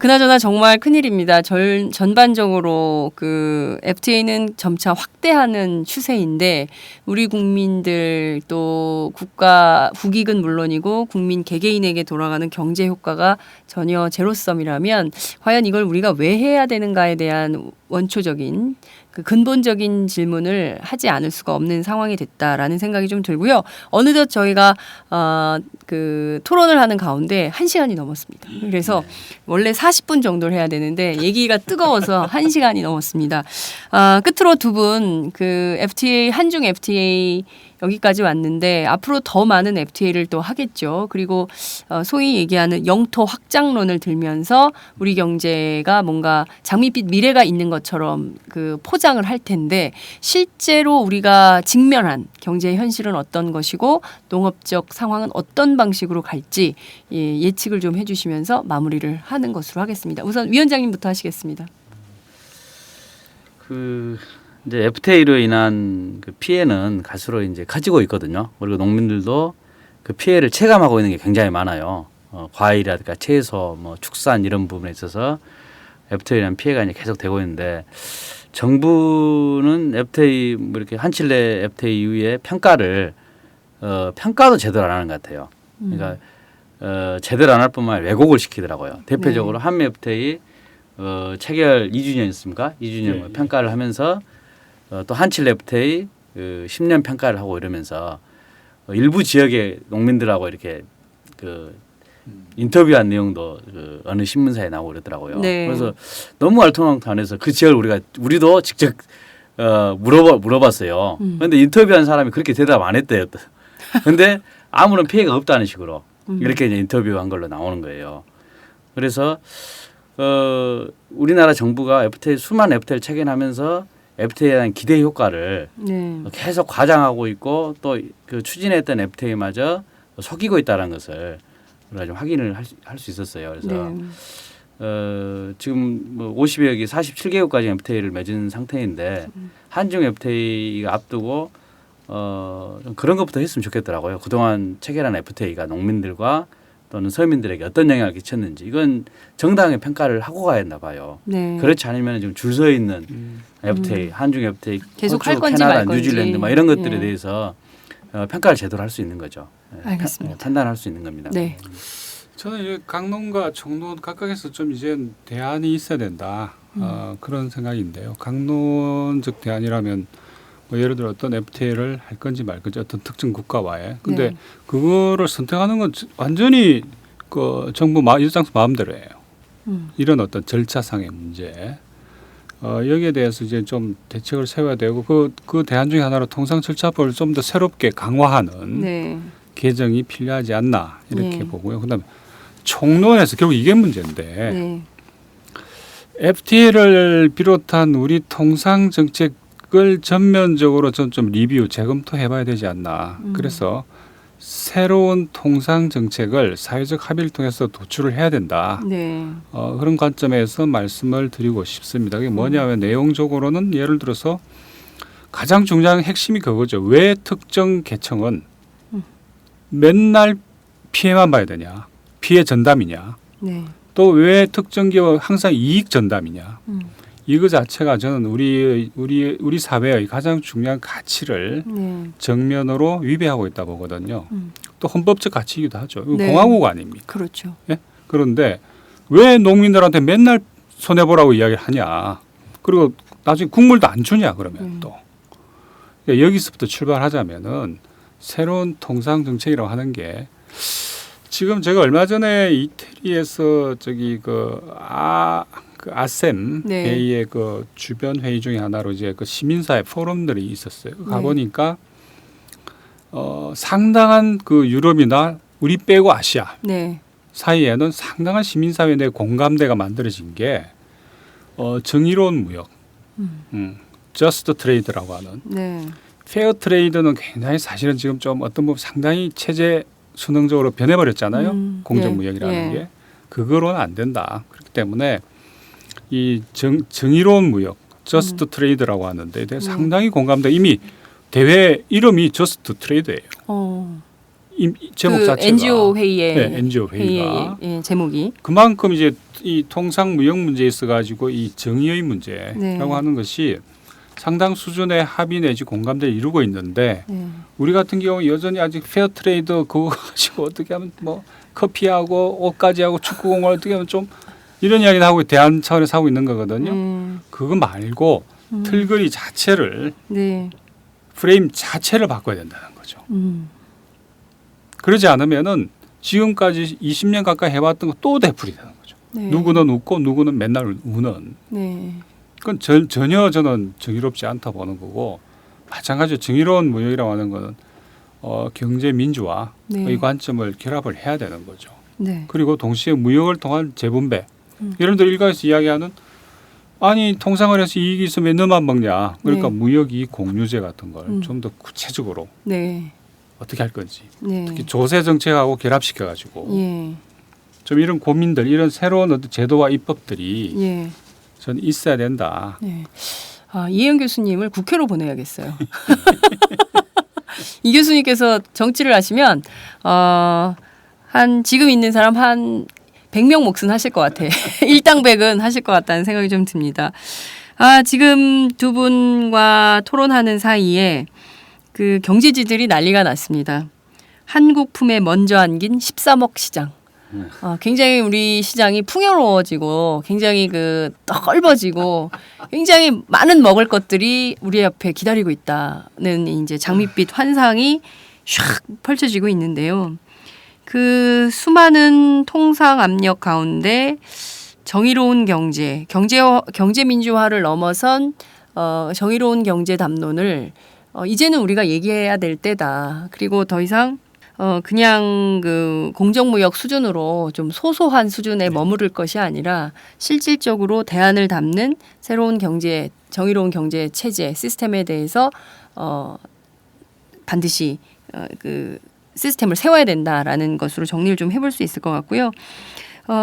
그나저나 정말 큰일입니다. 전반적으로 그 FTA는 점차 확대하는 추세인데 우리 국민들 또 국가 국익은 물론이고 국민 개개인에게 돌아가는 경제 효과가 전혀 제로섬이라면 과연 이걸 우리가 왜 해야 되는가에 대한 원초적인 그 근본적인 질문을 하지 않을 수가 없는 상황이 됐다라는 생각이 좀 들고요. 어느덧 저희가 그 토론을 하는 가운데 1시간이 넘었습니다. 그래서 원래 40분 정도를 해야 되는데 얘기가 뜨거워서 1시간이 넘었습니다. 끝으로 두 분 그 FTA 한중 FTA 여기까지 왔는데 앞으로 더 많은 FTA를 또 하겠죠. 그리고 소위 얘기하는 영토 확장론을 들면서 우리 경제가 뭔가 장밋빛 미래가 있는 것처럼 그 포장을 할 텐데 실제로 우리가 직면한 경제 현실은 어떤 것이고 농업적 상황은 어떤 방식으로 갈지 예측을 좀 해주시면서 마무리를 하는 것으로 하겠습니다. 우선 위원장님부터 하시겠습니다. 그 이제 FTA로 인한 그 피해는 갈수록 이제 커지고 있거든요. 그리고 농민들도 그 피해를 체감하고 있는 게 굉장히 많아요. 과일이라든가 채소, 뭐 축산 이런 부분에 있어서 FTA라는 피해가 이제 계속 되고 있는데 정부는 FTA 뭐 이렇게 한칠레 FTA 이후에 평가도 제대로 안 하는 것 같아요. 그러니까 제대로 안 할 뿐만 아니라 왜곡을 시키더라고요. 대표적으로 한미 FTA 체결 2주년이었습니까? 2주년 평가를 하면서 또 한칠레 FTA 10년 평가를 하고 이러면서 일부 지역의 농민들하고 이렇게 인터뷰한 내용도 어느 신문사에 나오고 그러더라고요. 네. 그래서 너무 알통알통해서 그 지역을 우리도 직접 물어봤어요. 그런데 인터뷰한 사람이 그렇게 대답 안 했대요. 근데 아무런 피해가 없다는 식으로 이렇게 이제 인터뷰한 걸로 나오는 거예요. 그래서 우리나라 정부가 수많은 FTA를 체결하면서 FTA에 대한 기대 효과를 계속 과장하고 있고 또 그 추진했던 FTA마저 속이고 있다는 것을 우리가 좀 확인을 할 수 있었어요. 그래서 지금 뭐 50여 개 47개국까지 FTA를 맺은 상태인데 한중 FTA가 앞두고 좀 그런 것부터 했으면 좋겠더라고요. 그동안 체결한 FTA가 농민들과 또는 서민들에게 어떤 영향을 끼쳤는지 이건 정당하게 평가를 하고 가야 했나 봐요. 네. 그렇지 않으면 지금 줄 서 있는 FTA, 한중 FTA, 계속 호주, 할 건지 캐나다, 말 건지. 뉴질랜드 뭐 이런 것들에 대해서 평가를 제대로 할 수 있는 거죠. 알겠습니다. 판단할 수 있는 겁니다. 네. 저는 이 강론과 정론 각각에서 좀 이제 대안이 있어야 된다. 그런 생각인데요. 강론적 대안이라면 뭐 예를 들어 어떤 FTA를 할 건지 말 건지 어떤 특정 국가와의. 근데 그거를 선택하는 건 완전히 그 정부 일장수 마음대로예요. 이런 어떤 절차상의 문제. 여기에 대해서 이제 좀 대책을 세워야 되고 그 대안 중에 하나로 통상 절차법을 좀 더 새롭게 강화하는 개정이 필요하지 않나 이렇게 보고요. 그다음에 총론에서 결국 이게 문제인데 FTA를 비롯한 우리 통상 정책을 전면적으로 좀 리뷰 재검토해봐야 되지 않나. 그래서 새로운 통상 정책을 사회적 합의를 통해서 도출을 해야 된다. 그런 관점에서 말씀을 드리고 싶습니다. 그게 뭐냐면 내용적으로는 예를 들어서 가장 중요한 핵심이 그거죠. 왜 특정 계층은 맨날 피해만 봐야 되냐? 피해 전담이냐? 또 왜 특정 기업 항상 이익 전담이냐? 이거 자체가 저는 우리 사회의 가장 중요한 가치를 정면으로 위배하고 있다 보거든요. 또 헌법적 가치이기도 하죠. 이거 공화국 아닙니까? 그렇죠. 예? 그런데 왜 농민들한테 맨날 손해보라고 이야기를 하냐? 그리고 나중에 국물도 안 주냐 그러면 또. 그러니까 여기서부터 출발하자면은 새로운 통상 정책이라고 하는 게 지금 제가 얼마 전에 이태리에서 아셈 회의의 그 주변 회의 중에 하나로 이제 그 시민사회 포럼들이 있었어요. 가보니까 상당한 그 유럽이나 우리 빼고 아시아 사이에는 상당한 시민사회 내 공감대가 만들어진 게 정의로운 무역, 저스트 트레이드라고 하는 페어 트레이드는 굉장히 사실은 지금 좀 어떤 부분 상당히 체제 수능적으로 변해버렸잖아요. 공정무역이라는 게 그거로는 안 된다. 그렇기 때문에 이 정의로운 무역, 저스트 트레이드라고 하는데 상당히 공감대. 이미 대회 이름이 저스트 트레이드예요. 제목 그 자체가 NGO 회의의 NGO 회의가 제목이 그만큼 이제 이 통상 무역 문제에 있어가지고 이 정의의 문제라고 하는 것이 상당 수준의 합의 내지 공감대를 이루고 있는데 우리 같은 경우 여전히 아직 페어 트레이드 그거 가지고 어떻게 하면 뭐 커피하고 옷까지 하고 축구공을 어떻게 하면 좀 이런 이야기를 하고 대안 차원에서 하고 있는 거거든요. 그거 말고 틀거리 자체를 프레임 자체를 바꿔야 된다는 거죠. 그러지 않으면은 지금까지 20년 가까이 해왔던 거 또 되풀이 되는 거죠. 누구는 웃고 누구는 맨날 우는. 그건 전혀 저는 정의롭지 않다 보는 거고 마찬가지로 정의로운 무역이라고 하는 거는 경제 민주화의 관점을 결합을 해야 되는 거죠. 그리고 동시에 무역을 통한 재분배. 여러분들 일각에서 이야기하는 아니 통상을 해서 이익이 있으면 너만 먹냐. 그러니까 무역이익 공유제 같은 걸 좀 더 구체적으로 어떻게 할 건지 특히 조세 정책하고 결합시켜가지고 좀 이런 고민들 이런 새로운 어떤 제도와 입법들이 저는 있어야 된다. 이혜영 교수님을 국회로 보내야겠어요. 이 교수님께서 정치를 하시면 한 지금 있는 사람 한 100명 몫은 하실 것 같아. 일당백은 하실 것 같다는 생각이 좀 듭니다. 지금 두 분과 토론하는 사이에 그 경제지들이 난리가 났습니다. 한국품에 먼저 안긴 13억 시장. 굉장히 우리 시장이 풍요로워지고 굉장히 넓어지고 굉장히 많은 먹을 것들이 우리 옆에 기다리고 있다는 이제 장밋빛 환상이 샥 펼쳐지고 있는데요. 그 수많은 통상 압력 가운데 정의로운 경제 민주화를 넘어선 정의로운 경제 담론을 이제는 우리가 얘기해야 될 때다. 그리고 더 이상 그냥 그 공정무역 수준으로 좀 소소한 수준에 머무를 것이 아니라 실질적으로 대안을 담는 새로운 정의로운 경제 체제, 시스템에 대해서 반드시 그 시스템을 세워야 된다라는 것으로 정리를 좀 해볼 수 있을 것 같고요.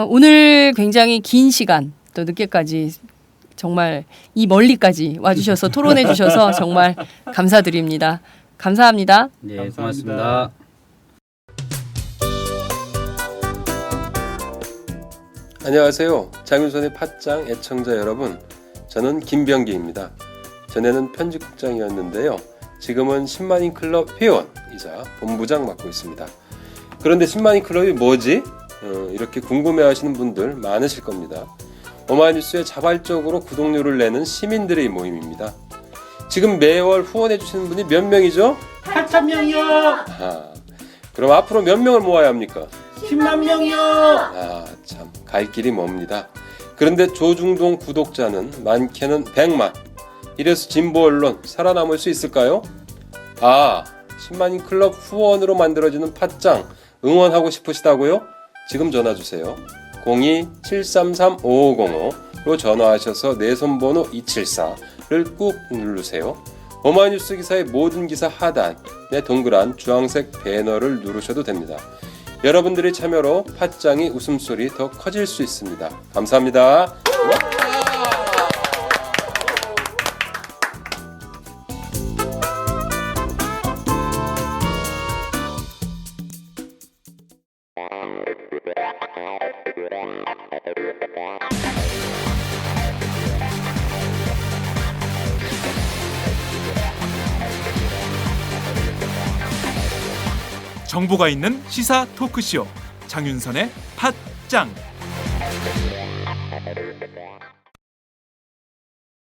오늘 굉장히 긴 시간 또 늦게까지 정말 이 멀리까지 와주셔서 토론해 주셔서 정말 감사드립니다. 감사합니다. 네, 고맙습니다. 안녕하세요. 장윤선의 팟짱 애청자 여러분. 저는 김병기입니다. 전에는 편집국장이었는데요. 지금은 10만인 클럽 회원이자 본부장 맡고 있습니다. 그런데 10만인 클럽이 뭐지? 이렇게 궁금해하시는 분들 많으실 겁니다. 오마이뉴스에 자발적으로 구독료를 내는 시민들의 모임입니다. 지금 매월 후원해주시는 분이 몇 명이죠? 8,000명이요. 그럼 앞으로 몇 명을 모아야 합니까? 10만 명이요. 참, 갈 길이 멉니다. 그런데 조중동 구독자는 많게는 100만. 이래서 진보 언론 살아남을 수 있을까요? 10만인 클럽 후원으로 만들어지는 팟짱 응원하고 싶으시다고요? 지금 전화 주세요. 02-733-5505로 전화하셔서 내 손번호 274를 꾹 누르세요. 오마이뉴스 기사의 모든 기사 하단에 동그란 주황색 배너를 누르셔도 됩니다. 여러분들의 참여로 팟짱이 웃음소리 더 커질 수 있습니다. 감사합니다. 정보가 있는 시사 토크쇼 장윤선의 팟짱.